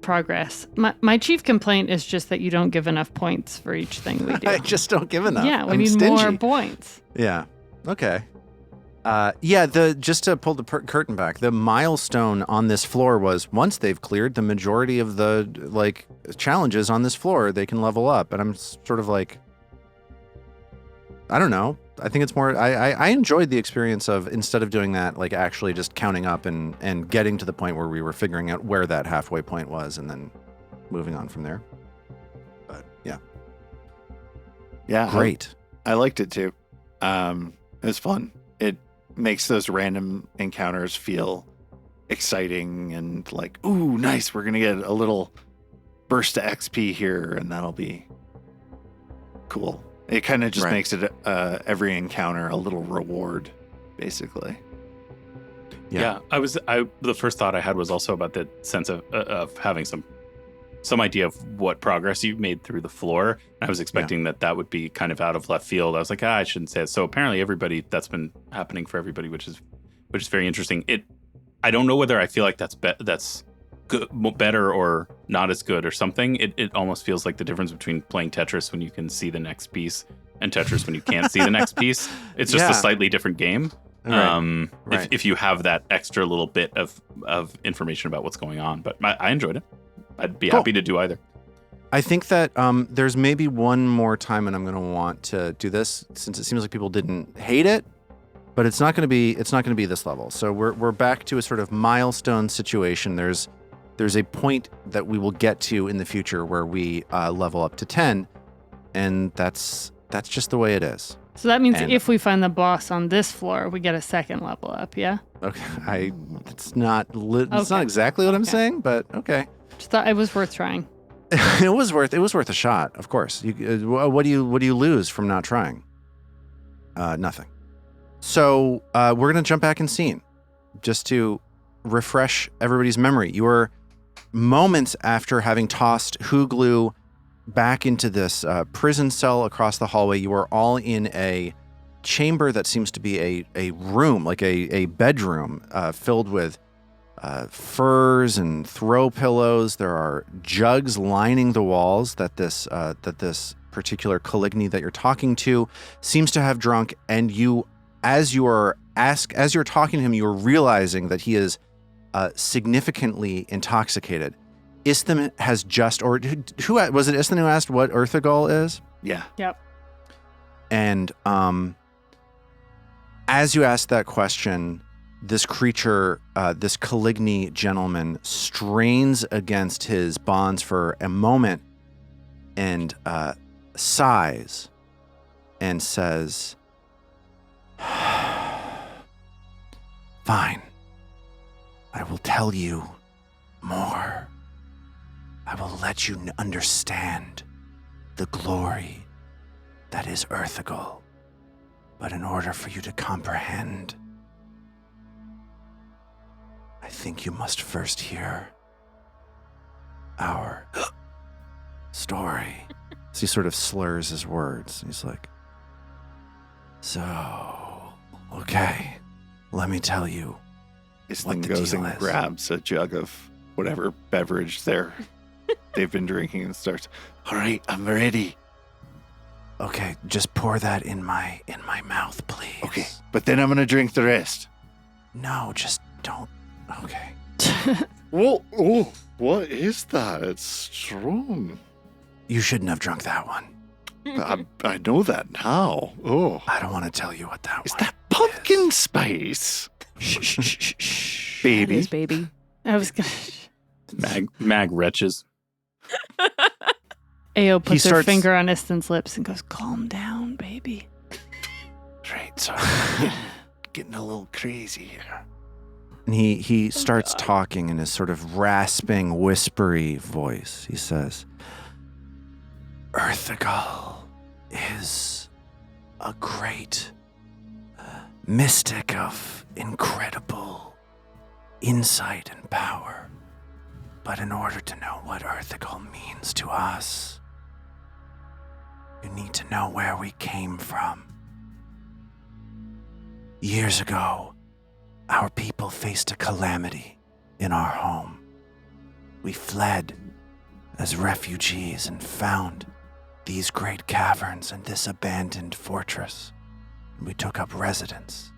progress. My chief complaint is just that you don't give enough points for each thing we do. I just don't give enough. Yeah, we I'm need stingy. more points. Yeah. Okay. Just to pull the curtain back, the milestone on this floor was once they've cleared the majority of the like challenges on this floor, they can level up. And I'm sort of like, I don't know. I think it's more. I enjoyed the experience of instead of doing that, like actually just counting up and getting to the point where we were figuring out where that halfway point was, and then moving on from there. But yeah, Yeah, great. I liked it too. It was fun. It makes those random encounters feel exciting and like, ooh, nice. We're gonna get a little burst of XP here, and that'll be cool. It kind of just Right. makes it every encounter a little reward, basically. Yeah. The first thought I had was also about the sense of having some idea of what progress you made through the floor. I was expecting that would be kind of out of left field. I was like, I shouldn't say it. So apparently that's been happening for everybody, which is very interesting. I don't know whether I feel like that's good, better or not as good or something. It almost feels like the difference between playing Tetris when you can see the next piece and Tetris when you can't see the next piece. It's just Yeah. a slightly different game. Right. If you have that extra little bit of information about what's going on, but I enjoyed it. I'd be happy to do either. I think that there's maybe one more time, and I'm going to want to do this since it seems like people didn't hate it, but it's not going to be this level. So we're back to a sort of milestone situation. There's a point that we will get to in the future where we level up to 10, and that's just the way it is. So that means And- if we find the boss on this floor, we get a second level up, yeah? Okay, it's not Okay. exactly what I'm Okay. saying, but okay. Just thought it was worth trying. it was worth a shot, of course. What do you lose from not trying? Nothing. So we're gonna jump back in scene, just to refresh everybody's memory. You were moments after having tossed Huglu back into this prison cell across the hallway. You are all in a chamber that seems to be a room, like a bedroom, filled with furs and throw pillows. There are jugs lining the walls that this particular Caligny that you're talking to seems to have drunk. And you, as you're talking to him, you're realizing that he is significantly intoxicated. Istham has just, or who was it? Istham who asked what Erthagul is? Yeah. Yep. And as you ask that question, this creature, this Caligny gentleman, strains against his bonds for a moment and sighs and says, "Fine. I will tell you more. I will let you understand the glory that is Erthagul. But in order for you to comprehend, I think you must first hear our story." So he sort of slurs his words. He's like, "So, okay, let me tell you." Isling the goes deal and is. grabs a jug of whatever beverage they've been drinking and starts, "All right, I'm ready." Okay, just pour that in my mouth, please. Okay, but then I'm going to drink the rest. No, just don't. Okay. Well, oh, what is that? It's strong. You shouldn't have drunk that one. I know that now. Oh, I don't want to tell you what that is one that pumpkin spice? Shh, shh, shh, shh, shh. Baby. Yes, baby. I was gonna. Mag wretches. Ao puts her starts- finger on Iston's lips and goes, "Calm down, baby." Right, so Getting a little crazy here. and he starts talking in his sort of rasping, whispery voice. He says, "Erthagul is a great mystic of incredible insight and power. But in order to know what Erthagul means to us, you need to know where we came from. Years ago, our people faced a calamity in our home. We fled as refugees and found these great caverns and this abandoned fortress. We took up residence.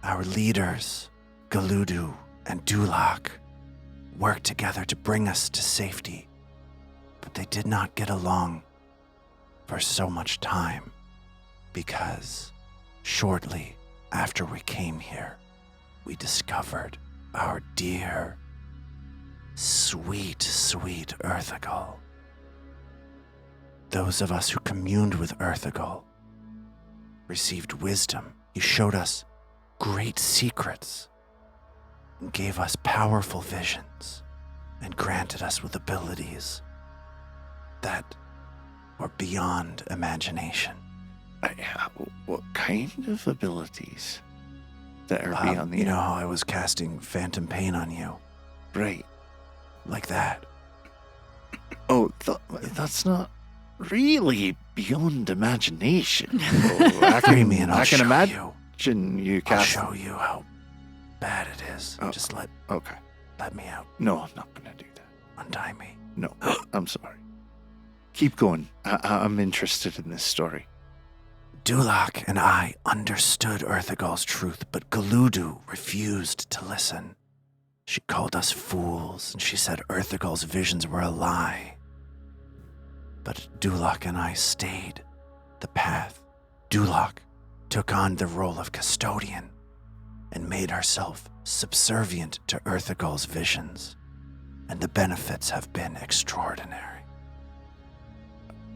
Our leaders, Galudu and Dulak, worked together to bring us to safety, but they did not get along for so much time because shortly after we came here, we discovered our dear, sweet, sweet Erthagul. Those of us who communed with Erthagul received wisdom. He showed us great secrets and gave us powerful visions. and granted us with abilities that were beyond imagination. What kind of abilities that are beyond the... You know how I was casting phantom pain on you? Right. Like that. Oh, that's not really beyond imagination. Oh, Free me and I'll I can show imagine you I'll cast... show you how bad it is. Oh. Just let me out. No, I'm not going to do that. Untie me. No, I'm sorry. Keep going. I'm interested in this story. Dulak and I understood Erthagol's truth, but Galudu refused to listen. She called us fools, and she said Erthagol's visions were a lie. But Dulak and I stayed the path. Dulak took on the role of custodian and made herself subservient to Erthagol's visions, and the benefits have been extraordinary.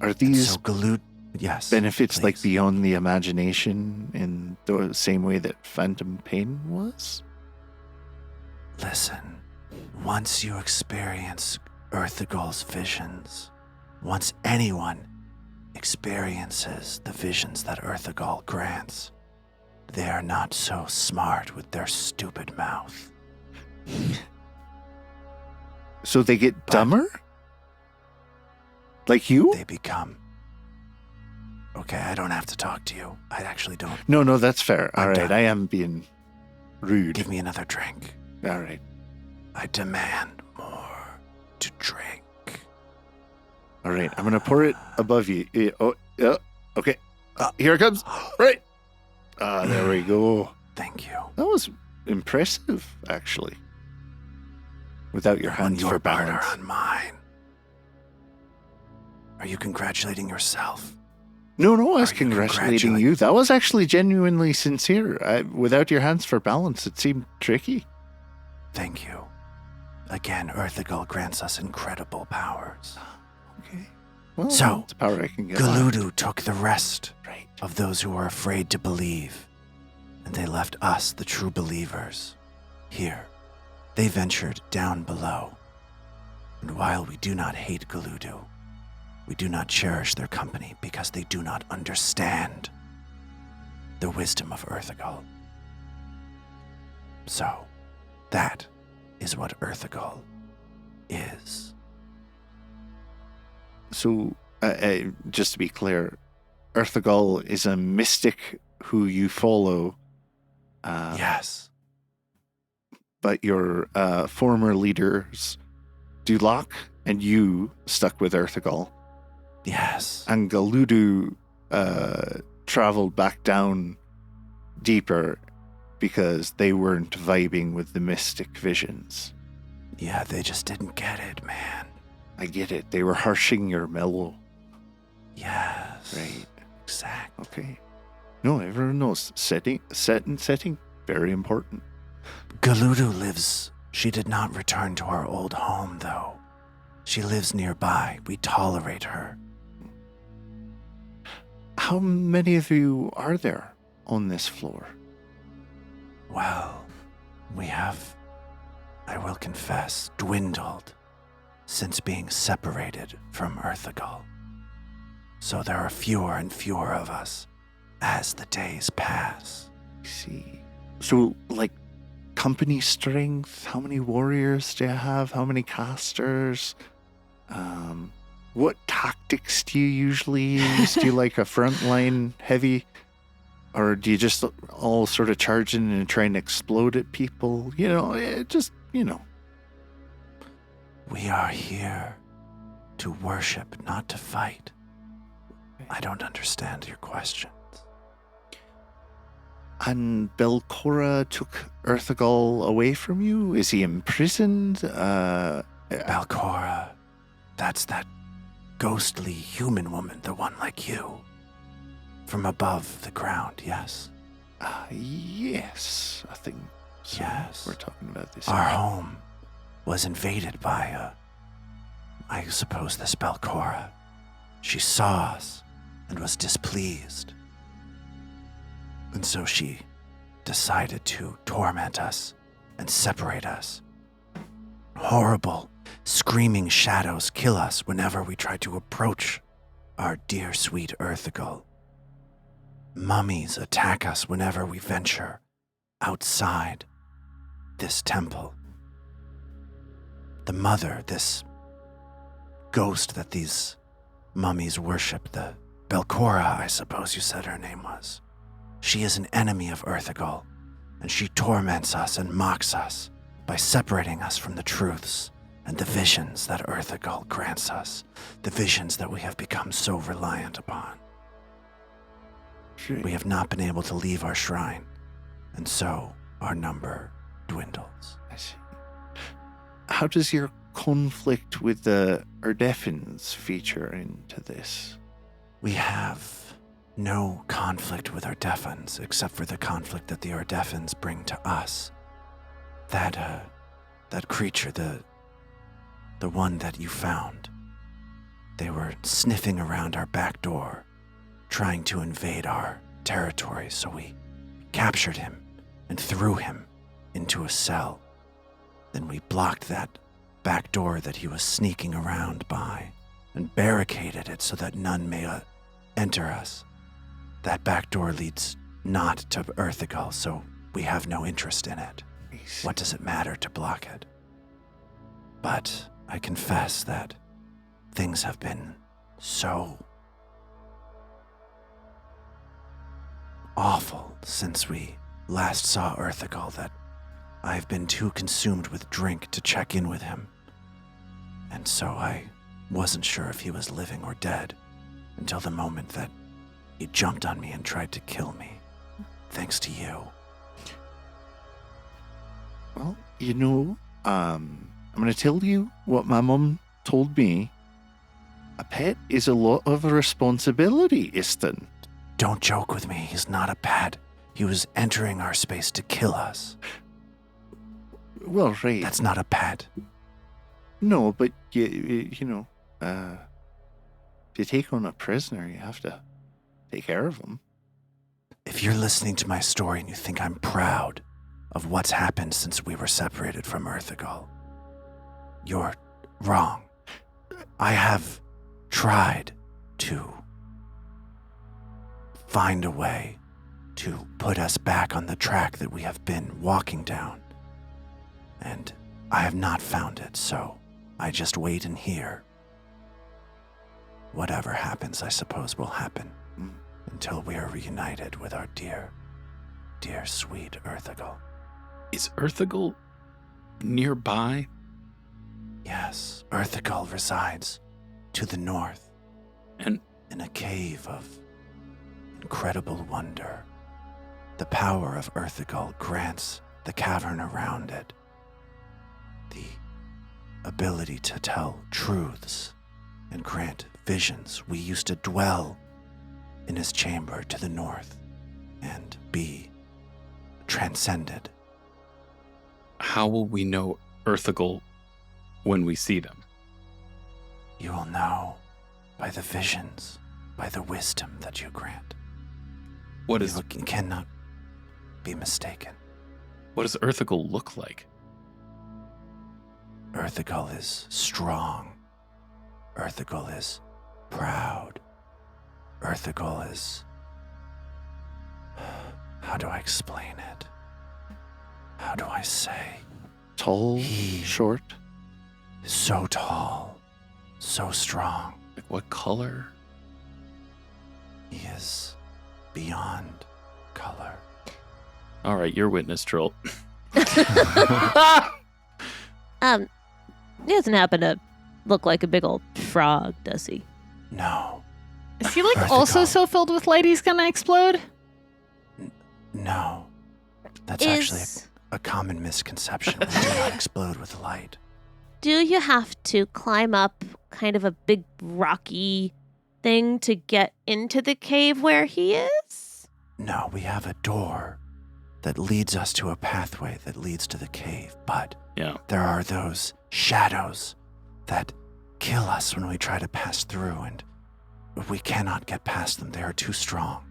Are these So Galud, yes, benefits please. like beyond the imagination in the same way that phantom pain was? Listen, once you experience Erthagol's visions, once anyone experiences the visions that Erthagol grants, they are not so smart with their stupid mouth. So they get dumber? Like you? They become... Okay, I don't have to talk to you. I actually don't. No, that's fair. I'm All right, done. I am being rude. Give me another drink. All right. I demand more to drink. All right, I'm going to pour it above you. Okay. Here it comes. Right. There we go. Thank you. That was impressive, actually. Without your On hands your for partner balance. on mine. Are you congratulating yourself? No, I was Are you congratulating congratulating- you. That was actually genuinely sincere. Without your hands for balance, it seemed tricky. Thank you. Again, Erthagol grants us incredible powers. Okay. Well, So, it's a power I can get. Galudu took the rest Right. of those who were afraid to believe, and they left us, the true believers, here. They ventured down below. And while we do not hate Galudu, we do not cherish their company because they do not understand the wisdom of Erthagol. So, that is what Erthagol is. So, just to be clear, Erthagol is a mystic who you follow. Yes. But your former leaders, Dulak and you, stuck with Erthagol. Yes. And Galudu traveled back down deeper because they weren't vibing with the mystic visions. Yeah, they just didn't get it, man. I get it. They were harshing your mellow. Yes. Right. Exactly. Okay. No, everyone knows. Setting, very important. Galudu lives. She did not return to her old home, though. She lives nearby. We tolerate her. How many of you are there on this floor? Well, we have, I will confess, dwindled since being separated from Erthagol. So there are fewer and fewer of us as the days pass. I see. So, like, company strength, how many warriors do you have? How many casters? What tactics do you usually use? Do you like a frontline heavy? Or do you just all sort of charge in and try and explode at people? You know, We are here to worship, not to fight. I don't understand your questions. And Belcora took Erthagol away from you? Is he imprisoned? Belcora, that's that ghostly human woman, the one like you. From above the ground, yes. Yes, I think so. Yes. We're talking about this. Our home was invaded by I suppose this Belcora. She saw us and was displeased. And so she decided to torment us and separate us. Horrible. screaming shadows kill us whenever we try to approach our dear sweet Earthigal. Mummies attack us whenever we venture outside this temple. The mother, this ghost that these mummies worship, the Belcora, I suppose you said her name was. She is an enemy of Earthigal, and she torments us and mocks us by separating us from the truths and the visions that Earthigal grants us, the visions that we have become so reliant upon. We have not been able to leave our shrine, and so our number dwindles. I see. How does your conflict with the Erdeffins feature into this? We have no conflict with Erdeffins except for the conflict that the Erdeffins bring to us. That creature, the one that you found, they were sniffing around our back door, trying to invade our territory, so we captured him and threw him into a cell. Then we blocked that back door that he was sneaking around by and barricaded it so that none may enter us. That back door leads not to Earthigal, so we have no interest in it. What does it matter to block it? But I confess that things have been so awful since we last saw Earthigal that I've been too consumed with drink to check in with him. And so I wasn't sure if he was living or dead until the moment that he jumped on me and tried to kill me. Thanks to you. Well, I'm going to tell you what my mum told me. A pet is a lot of responsibility, Iston. Don't joke with me. He's not a pet. He was entering our space to kill us. Well, right. That's not a pet. No, but if you take on a prisoner, you have to take care of him. If you're listening to my story and you think I'm proud of what's happened since we were separated from Earthigal, you're wrong. I have tried to find a way to put us back on the track that we have been walking down. And I have not found it, so I just wait and hear. Whatever happens, I suppose, will happen until we are reunited with our dear, dear sweet Earthigal. Is Earthigal nearby? Yes, Earthigal resides to the north, And in a cave of incredible wonder. The power of Earthigal grants the cavern around it the ability to tell truths and grant visions. We used to dwell in his chamber to the north and be transcended. how will we know Earthigal when we see them? You will know by the visions, by the wisdom that you grant. What is You cannot be mistaken. what does Earthigal look like? Earthigal is strong. Earthigal is proud. Earthigal is... How do I explain it? How do I say? Tall, He- short. So tall, so strong. Like what color? He is beyond color. All right, your witness, Troll. He doesn't happen to look like a big old frog, does he? No, Is he like Earthigal. also so filled with light he's gonna explode? no. That's actually a common misconception. We do not explode with light. Do you have to climb up kind of a big rocky thing to get into the cave where he is? No, we have a door that leads us to a pathway that leads to the cave, but Yeah. there are those shadows that kill us when we try to pass through, and we cannot get past them. They are too strong.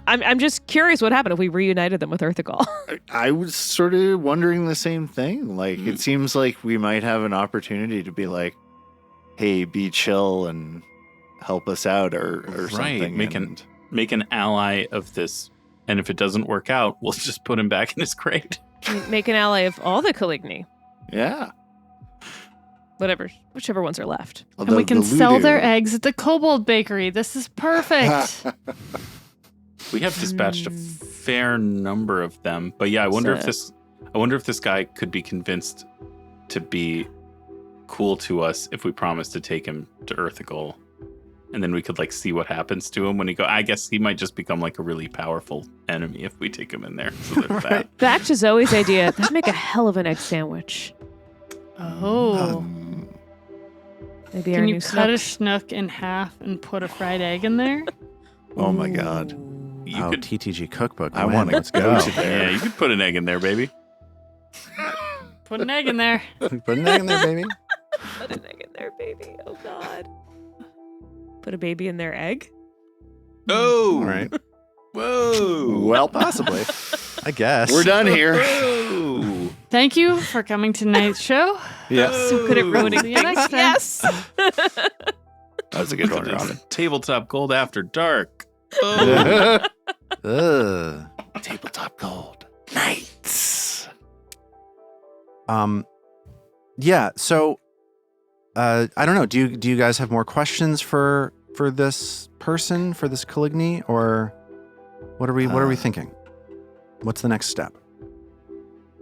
I'm just curious what happened if we reunited them with Earthagol. I was sort of wondering the same thing. Like, it seems like we might have an opportunity to be like, hey, be chill and help us out or something. Make an ally of this. And if it doesn't work out, we'll just put him back in his crate. Make an ally of all the Caligni. Yeah. Whichever ones are left. And we can sell their eggs at the Kobold Bakery. This is perfect. We have dispatched a fair number of them, but yeah, I wonder if this guy could be convinced to be cool to us if we promise to take him to Earthagol, and then we could like see what happens to him when he go. I guess he might just become like a really powerful enemy if we take him in there. So there's that. Back to Zoe's idea. That'd make a hell of an egg sandwich. Oh. Maybe Can you cut a schnook in half and put a fried egg in there? Oh my God. You could TTG cookbook. I want to let's go. Yeah, you could put an egg in there, baby. Put an egg in there. Put an egg in there, baby. Put an egg in there, baby. Oh God. Put a baby in their egg? Oh, All right. Whoa. Well, possibly. I guess. We're done here. Whoa. Thank you for coming to tonight's show. Yes. So good at ruining See you next things. time. Yes. That was a good one, It's Robin. Tabletop Gold After Dark. Oh. Ugh. Tabletop Gold Nights. Yeah. So, I don't know. Do you guys have more questions for this person, for this Caligni, or what are we thinking? What's the next step?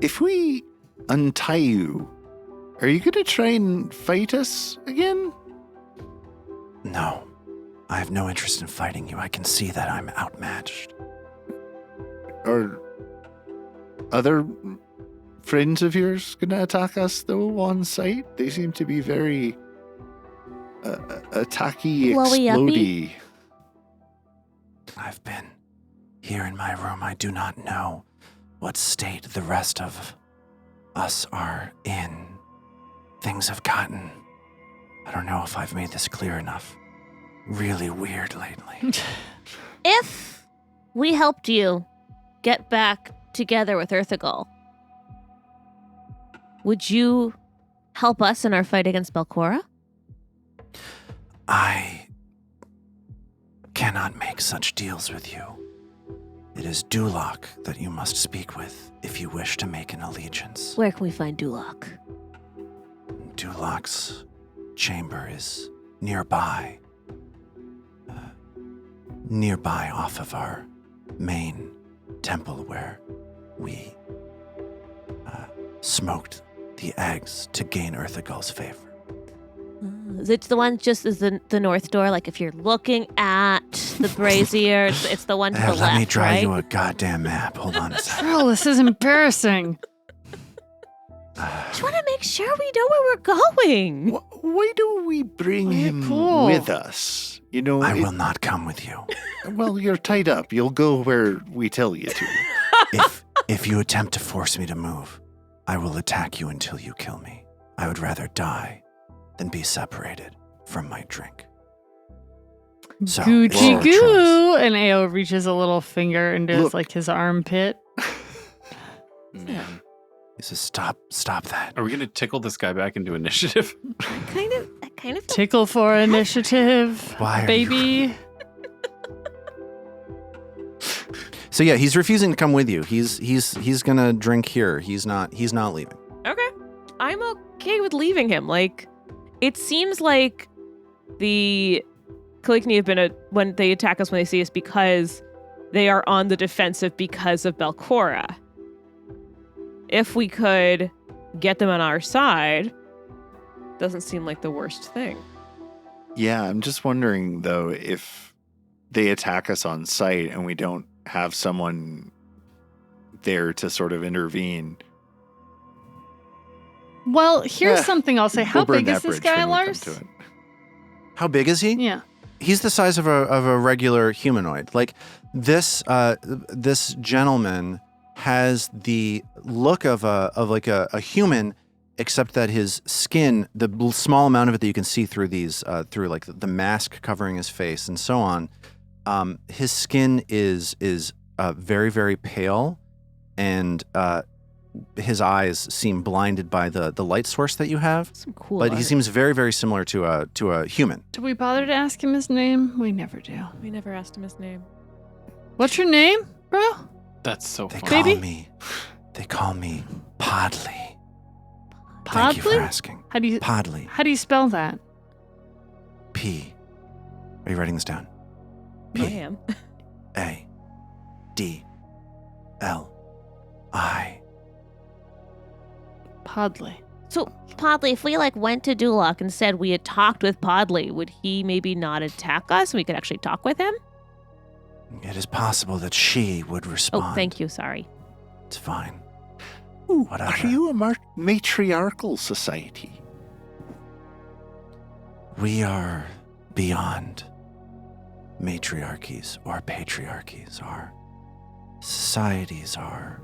If we untie you, are you going to try and fight us again? No, I have no interest in fighting you. I can see that I'm outmatched. Are other friends of yours going to attack us, though, on sight? They seem to be very attacky, explodey. I've been here in my room. I do not know what state the rest of us are in. Things have gotten, I don't know if I've made this clear enough, really weird lately. If we helped you get back together with Earthagol, would you help us in our fight against Belcora? I cannot make such deals with you. It is Duloc that you must speak with if you wish to make an allegiance. Where can we find Duloc? Duloc's chamber is nearby. Nearby off of our main temple where we smoked the eggs to gain Earthagol's favor. Is it the one just as the north door? Like if you're looking at the brazier, it's the one to the left, Let me draw right? you a goddamn map. Hold on a second. Girl, this is embarrassing. Just want to make sure we know where we're going. Why don't we bring Oh, him cool. with us? You know, I will not come with you. Well, you're tied up. You'll go where we tell you to. If you attempt to force me to move, I will attack you until you kill me. I would rather die than be separated from my drink. So, it's Gucci your goo. choice. And Ao reaches a little finger into Look. his armpit. Man. He says, stop that. Are we going to tickle this guy back into initiative? I kind of Tickle for initiative, Why are baby. So yeah, he's refusing to come with you. He's gonna drink here. He's not leaving. Okay. I'm okay with leaving him. Like, it seems like the Caligni have been when they attack us when they see us because they are on the defensive because of Belcora. If we could get them on our side, doesn't seem like the worst thing. Yeah, I'm just wondering, though, if they attack us on sight and we don't have someone there to sort of intervene. Well, here's Eh, something I'll say. How We'll burn big is that this bridge guy, when we come Lars? to it. How big is he? Yeah. He's the size of a regular humanoid. Like this gentleman has the look of a human, except that his skin, the small amount of it that you can see through these through like the mask covering his face and so on, His skin is very, very pale, and his eyes seem blinded by the light source that you have. Some cool But he art. seems very, very similar to a human. Do we bother to ask him his name? We never do. We never asked him his name. What's your name, bro? That's so They funny. call me Podley. Thank you for Podley? asking. How do you Podley. How do you spell that? P. Are you writing this down? I am. P-A-D-L-I. Podley. So, Podley, if we went to Duloc and said we had talked with Podley, would he maybe not attack us? We could actually talk with him? It is possible that she would respond. Oh, thank you. Sorry. It's fine. Ooh, Whatever. Are you a matriarchal society? We are beyond matriarchies or patriarchies. Our societies are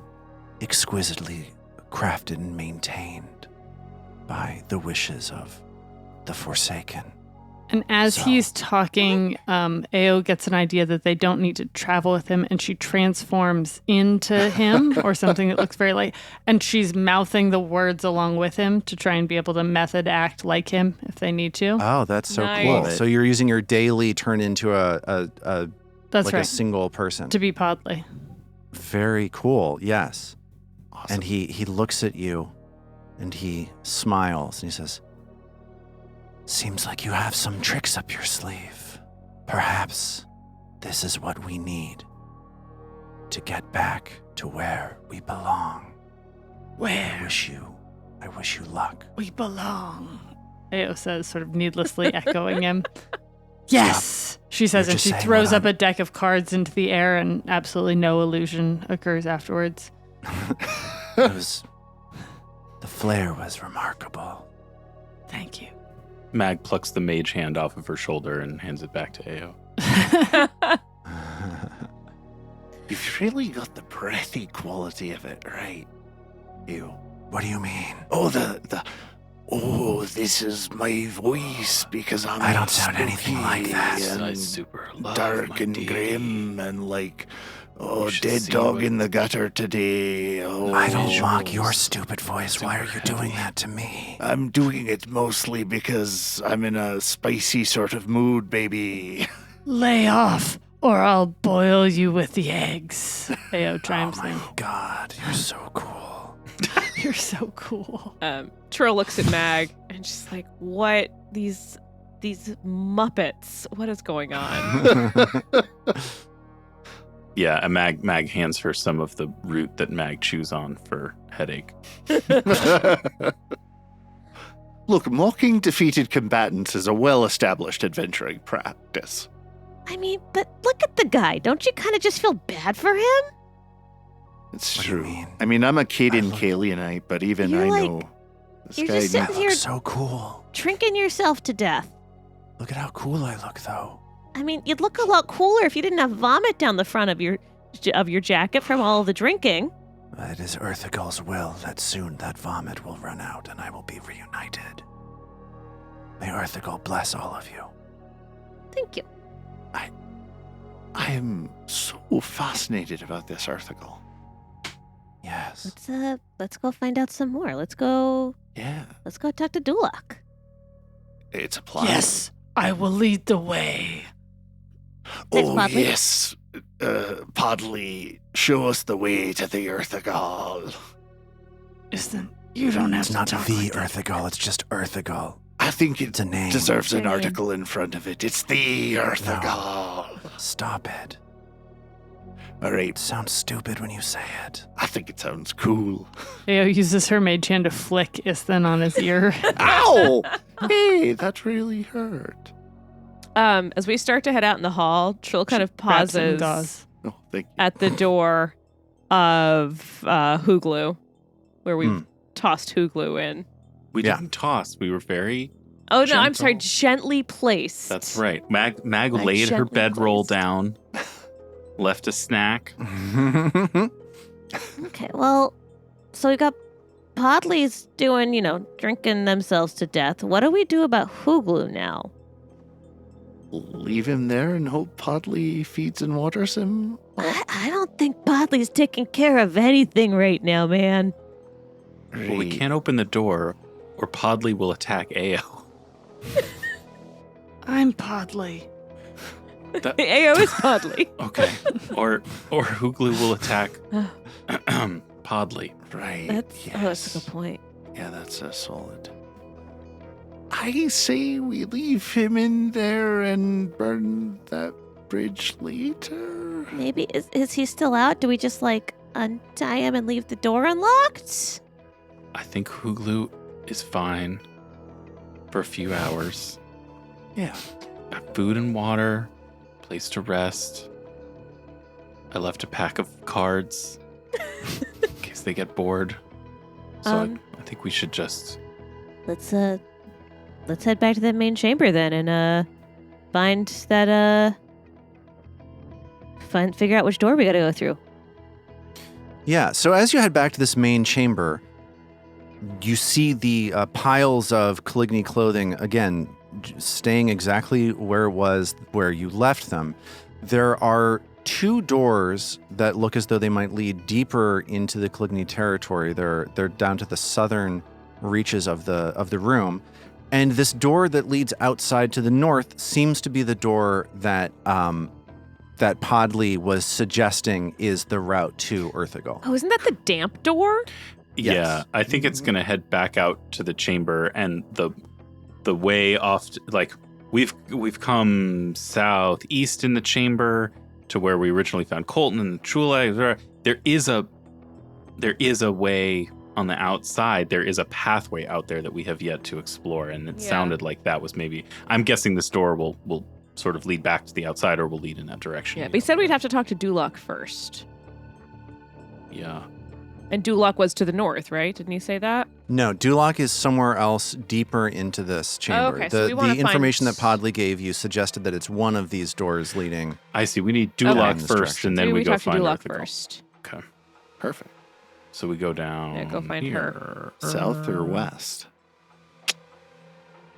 exquisitely crafted and maintained by the wishes of the Forsaken. And as So- he's talking, Ao gets an idea that they don't need to travel with him, and she transforms into him or something that looks very like, and she's mouthing the words along with him to try and be able to method act like him if they need to. Oh, that's so Nice. cool. Love it. So you're using your daily turn into a That's like right. a single person. To be Podley. Very cool. Yes. Awesome. And he looks at you and he smiles and he says, "Seems like you have some tricks up your sleeve. Perhaps this is what we need to get back to where we belong. I Where wish you luck." we belong. Ao says, sort of needlessly echoing him. Yes, she says, You're and just she saying throws what up a deck of cards into the air, and absolutely no illusion occurs afterwards. The flair was remarkable. Thank you. Mag plucks the mage hand off of her shoulder and hands it back to Ao. You've really got the breathy quality of it, right? You. What do you mean? Oh, this is my voice because I'm I don't sound anything like spooky that. and I super love dark my and deity. grim and like, You should dead see dog what- in the gutter today. Oh, I don't visuals. mock your stupid voice. Why are you Super doing heavy. that to me? I'm doing it mostly because I'm in a spicy sort of mood, baby. Lay off, or I'll boil you with the eggs. Ao chimes Oh my in. God, you're so cool. You're so cool. Trill looks at Mag and she's like, "What? These Muppets? What is going on?" Yeah, and Mag hands her some of the root that Mag chews on for headache. Look, mocking defeated combatants is a well-established adventuring practice. I mean, but look at the guy. Don't you kind of just feel bad for him? It's What do you true. mean? I mean, I'm a Caden look- Kalianite, but even You're I like- know this you're guy. just I sitting look here so cool. drinking yourself to death. Look at how cool I look, though. I mean, you'd look a lot cooler if you didn't have vomit down the front of your jacket from all the drinking. It is Earthagal's will that soon that vomit will run out and I will be reunited. May Earthagal bless all of you. Thank you. I am so fascinated about this article. Yes. Let's go find out some more. Let's go Yeah, talk to Duloc. it's a plan. Yes, I will lead the way. Thanks, Oh, Podley. yes. Podley, show us the way to the Earthagal. Isn't you don't have It's to not talk the like that. Earthagal, it's just Earthagal. I think It's it a name. deserves an Name. article in front of it. It's the Earthagal. Stop it. All right, It sounds stupid when you say it. I think it sounds cool. Ao uses her mage hand to flick Isthan on his ear. Ow! Hey, that really hurt. As we start to head out in the hall, Trill kind of Grabs it and pauses goes. Oh, thank you. at the door of Hooglu, where we Hmm. tossed Hooglu in. We Yeah. didn't toss. We were very. Oh no, I'm sorry, Gentle. gently placed. That's right. Mag Like laid her gently bedroll placed. down, left a snack. Okay, well, so we got Podley's doing, drinking themselves to death. What do we do about Hooglu now? leave him there and hope Podley feeds and waters him? I don't think Bodley's taking care of anything right now, man. Well, we can't open the door, or Podley will attack Ao. I'm Podley. AO is Podley. Okay. Or Hooglu will attack Podley. Right. That's a good point. Yeah, that's a solid. I say we leave him in there and burn that bridge later. Maybe is he still out? Do we just untie him and leave the door unlocked? I think Hooglu is fine for a few hours. Yeah. Got food and water, place to rest. I left a pack of cards in case they get bored. So I think we should just... Let's head back to that main chamber then and find that figure out which door we gotta go through. Yeah, so as you head back to this main chamber, you see the piles of Caligny clothing, again, staying exactly where it was where you left them. There are 2 doors that look as though they might lead deeper into the Caligny territory. They're down to the southern reaches of the room. And this door that leads outside to the north seems to be the door that that Podley was suggesting is the route to Earthagol. Oh, isn't that the damp door? Yes. Yeah, I think it's going to head back out to the chamber, and the way off, we've come southeast in the chamber to where we originally found Colton and Chula. There is a way on the outside. There is a pathway out there that we have yet to explore, and it sounded like that was maybe. I'm guessing this door will sort of lead back to the outside, or will lead in that direction. Yeah, but he said we'd have to talk to Duloc first. Yeah. And Duloc was to the north, right? Didn't he say that? No, Duloc is somewhere else deeper into this chamber. Okay, so we wanna the information find- that Podley gave you suggested that it's one of these doors leading. I see. We need Duloc in this first, direction. and then Maybe we we go talk to find Duloc Earthagol. first. Okay. Perfect. So we go down. Yeah, go find here. her. South or west?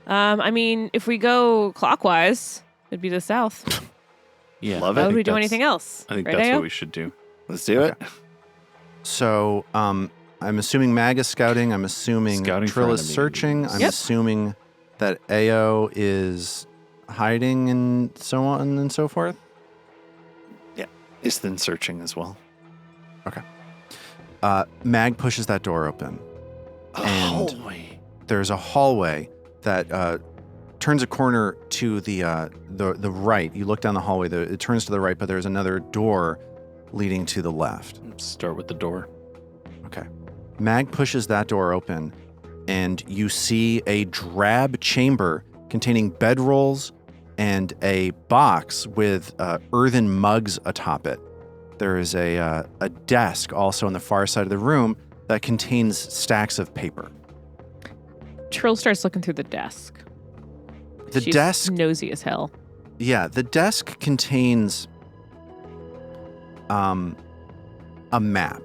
I mean, if we go clockwise, it'd be the south. Yeah. Love Why it. would we do that's- anything else? I think Right, that's Ao? what we should do. Let's do it. So I'm assuming Mag is scouting. I'm assuming Scouting for Trill is enemies. searching. I'm Yep. assuming that Ao is hiding and so on and so forth. Is then searching as well. Mag pushes that door open. A And- hallway. There's a hallway that turns a corner to the right. You look down the hallway. It turns to the right, but there's another door leading to the left. Let's start with the door. Okay. Mag pushes that door open, and you see a drab chamber containing bedrolls and a box with earthen mugs atop it. There is a desk also on the far side of the room that contains stacks of paper. Trill starts looking through the desk. The She's desk, nosy as hell. yeah, the desk contains a map.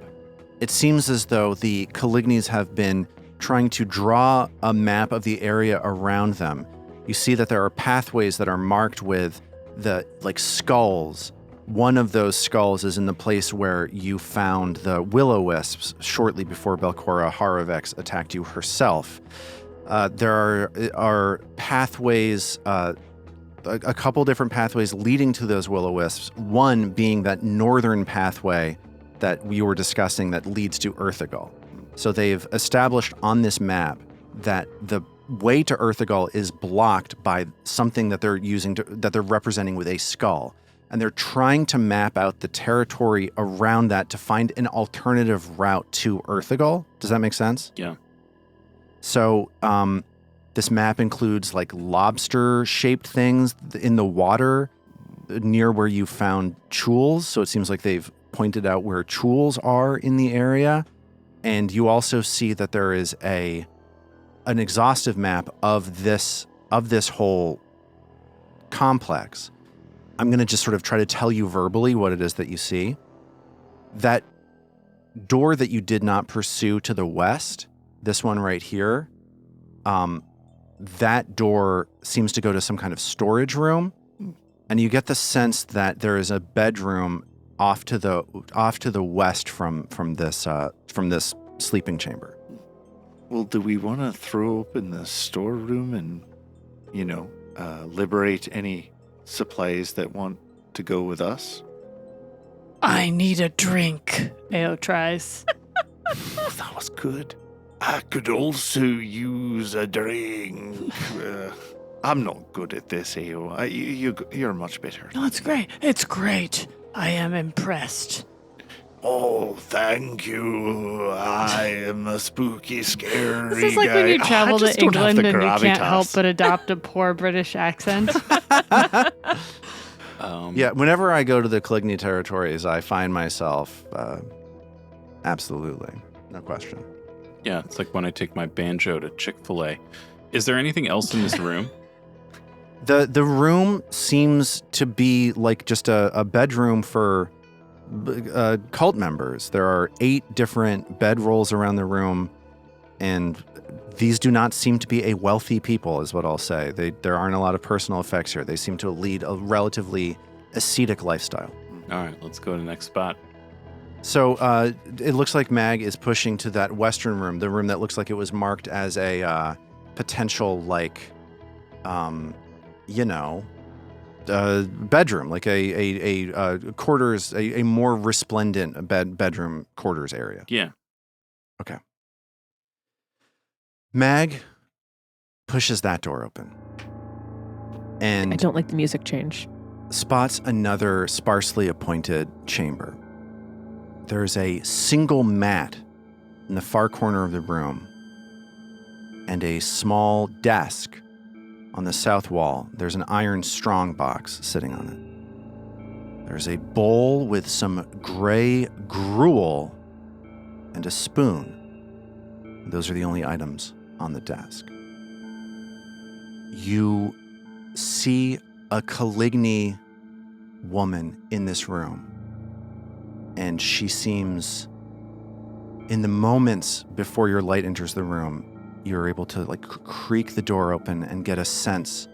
It seems as though the Calignes have been trying to draw a map of the area around them. You see that there are pathways that are marked with the skulls. One of those skulls is in the place where you found the will-o-wisps shortly before Belcora Haravex attacked you herself. There are pathways, a couple different pathways leading to those will-o-wisps, one being that northern pathway that we were discussing that leads to Earthagol. So they've established on this map that the way to Earthagol is blocked by something that they're using that they're representing with a skull. And they're trying to map out the territory around that to find an alternative route to Earthagol. Does that make sense? Yeah. So this map includes lobster-shaped things in the water near where you found chouls. So it seems like they've pointed out where chouls are in the area. And you also see that there is an exhaustive map of this whole complex. I'm going to just sort of try to tell you verbally what it is that you see. That door that you did not pursue to the west, this one right here, that door seems to go to some kind of storage room. and you get the sense that there is a bedroom off to the west from this sleeping chamber. Well, do we want to throw open the storeroom and, liberate any supplies that want to go with us? I need a drink, Ao tries. That was good. I could also use a drink. I'm not good at this, Ao. You're much better. No, it's great. It's great. I am impressed. Oh, thank you. I am a spooky, scary This is like when you guy. travel I to just don't have England the and you can't gravitas. help but adopt a poor British accent. Yeah, whenever I go to the Caligny territories, I find myself absolutely, no question. Yeah, it's like when I take my banjo to Chick-fil-A. Is there anything else in this room? The room seems to be like just a bedroom for cult members. There are 8 different bedrolls around the room, and these do not seem to be a wealthy people, is what I'll say. There aren't a lot of personal effects here. They seem to lead a relatively ascetic lifestyle. All right, let's go to the next spot. So it looks like Mag is pushing to that western room, the room that looks like it was marked as a potential, bedroom, like a quarters, a more resplendent bedroom quarters area. Yeah. Okay. Mag pushes that door open I and don't like the music change. spots another sparsely appointed chamber. There's a single mat in the far corner of the room and a small desk on the south wall. There's an iron strongbox sitting on it. There's a bowl with some gray gruel and a spoon. Those are the only items on the desk. You see a Caligny woman in this room, and she seems, in the moments before your light enters the room, you're able to creak the door open and get a sense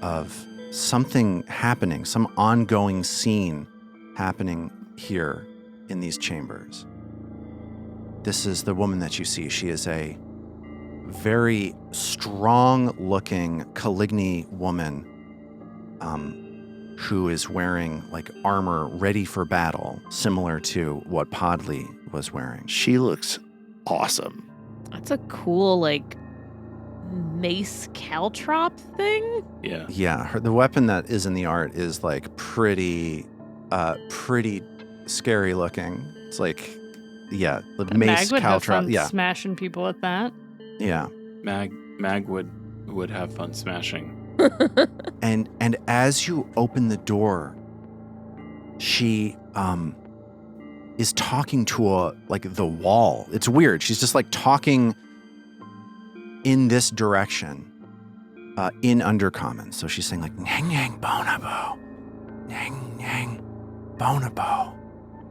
of something happening, some ongoing scene happening here in these chambers. This is the woman that you see. She is a very strong-looking Caligny woman who is wearing armor ready for battle, similar to what Podley was wearing. She looks awesome. That's a cool, mace caltrop thing. Yeah. Yeah, the weapon that is in the art is pretty scary looking. It's the mace Mag would have caltrop. fun Yeah, smashing people with that. yeah. Mag would have fun smashing. And as you open the door, she is talking to the wall. It's weird. She's just talking in this direction in Undercommon. So she's saying "Nang Nang Bonobo, Nang Nang Bonobo."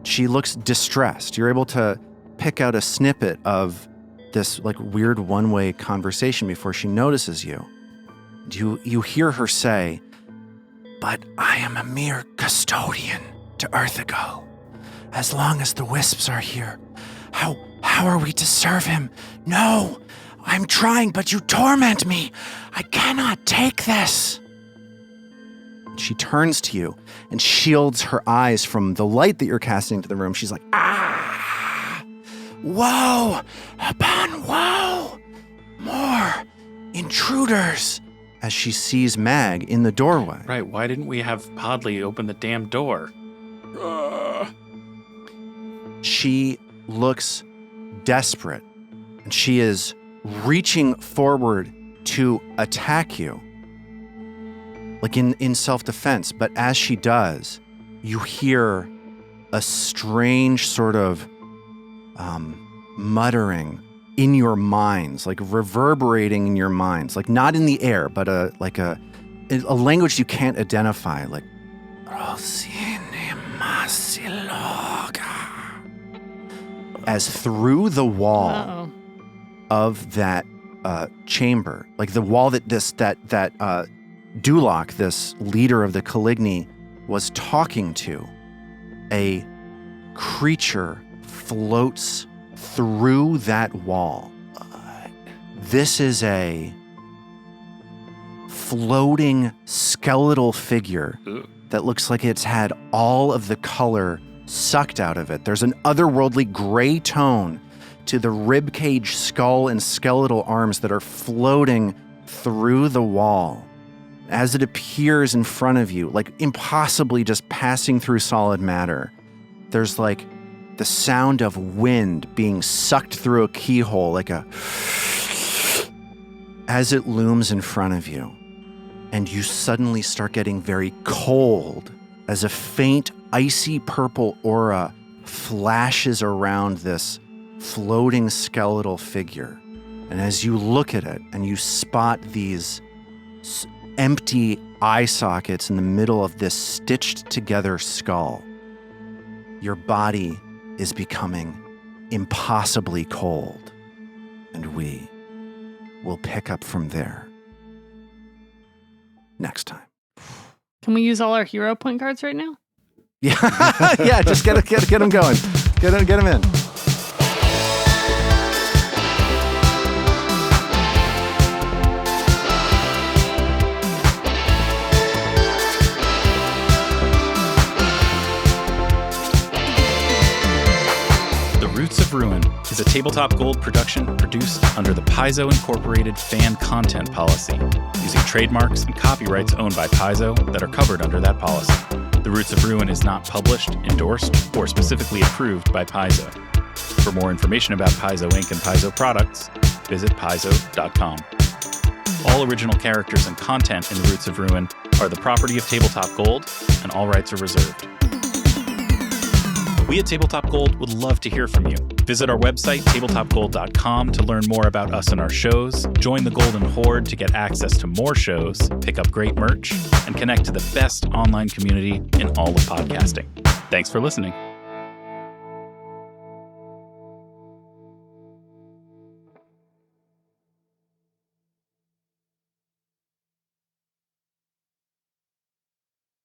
She looks distressed. You're able to pick out a snippet of this weird one-way conversation before she notices you. You hear her say, "But I am a mere custodian to Earthagal. As long as the wisps are here, how are we to serve him? No, I'm trying, but you torment me. I cannot take this." She turns to you and shields her eyes from the light that you're casting into the room. She's like, "Ah! Woe upon woe! More intruders!" As she sees Mag in the doorway. Right, why didn't we have Podley open the damn door? She looks desperate, and she is reaching forward to attack you, in self-defense. But as she does, you hear a strange sort of muttering in your minds, reverberating in your minds, not in the air, but a language you can't identify, as through the wall Uh-oh. of that chamber, the wall that Duloc, this leader of the Caligni, was talking to, a creature floats through that wall. This is a floating skeletal figure that looks like it's had all of the color sucked out of it. There's an otherworldly gray tone to the ribcage, skull, and skeletal arms that are floating through the wall. As it appears in front of you, like impossibly just passing through solid matter, there's like the sound of wind being sucked through a keyhole, like a... As it looms in front of you, and you suddenly start getting very cold as a faint, icy purple aura flashes around this floating skeletal figure. And as you look at it and you spot these empty eye sockets in the middle of this stitched together skull, your body is becoming impossibly cold. And we will pick up from there next time. Can we use all our hero point cards right now? Yeah, yeah. Just get them going. Get them in. Roots of Ruin is a Tabletop Gold production produced under the Paizo Incorporated fan content policy, using trademarks and copyrights owned by Paizo that are covered under that policy. The Roots of Ruin is not published, endorsed, or specifically approved by Paizo. For more information about Paizo Inc. and Paizo products, visit paizo.com. All original characters and content in The Roots of Ruin are the property of Tabletop Gold, and all rights are reserved. We at Tabletop Gold would love to hear from you. Visit our website, tabletopgold.com, to learn more about us and our shows, join the Golden Horde to get access to more shows, pick up great merch, and connect to the best online community in all of podcasting. Thanks for listening.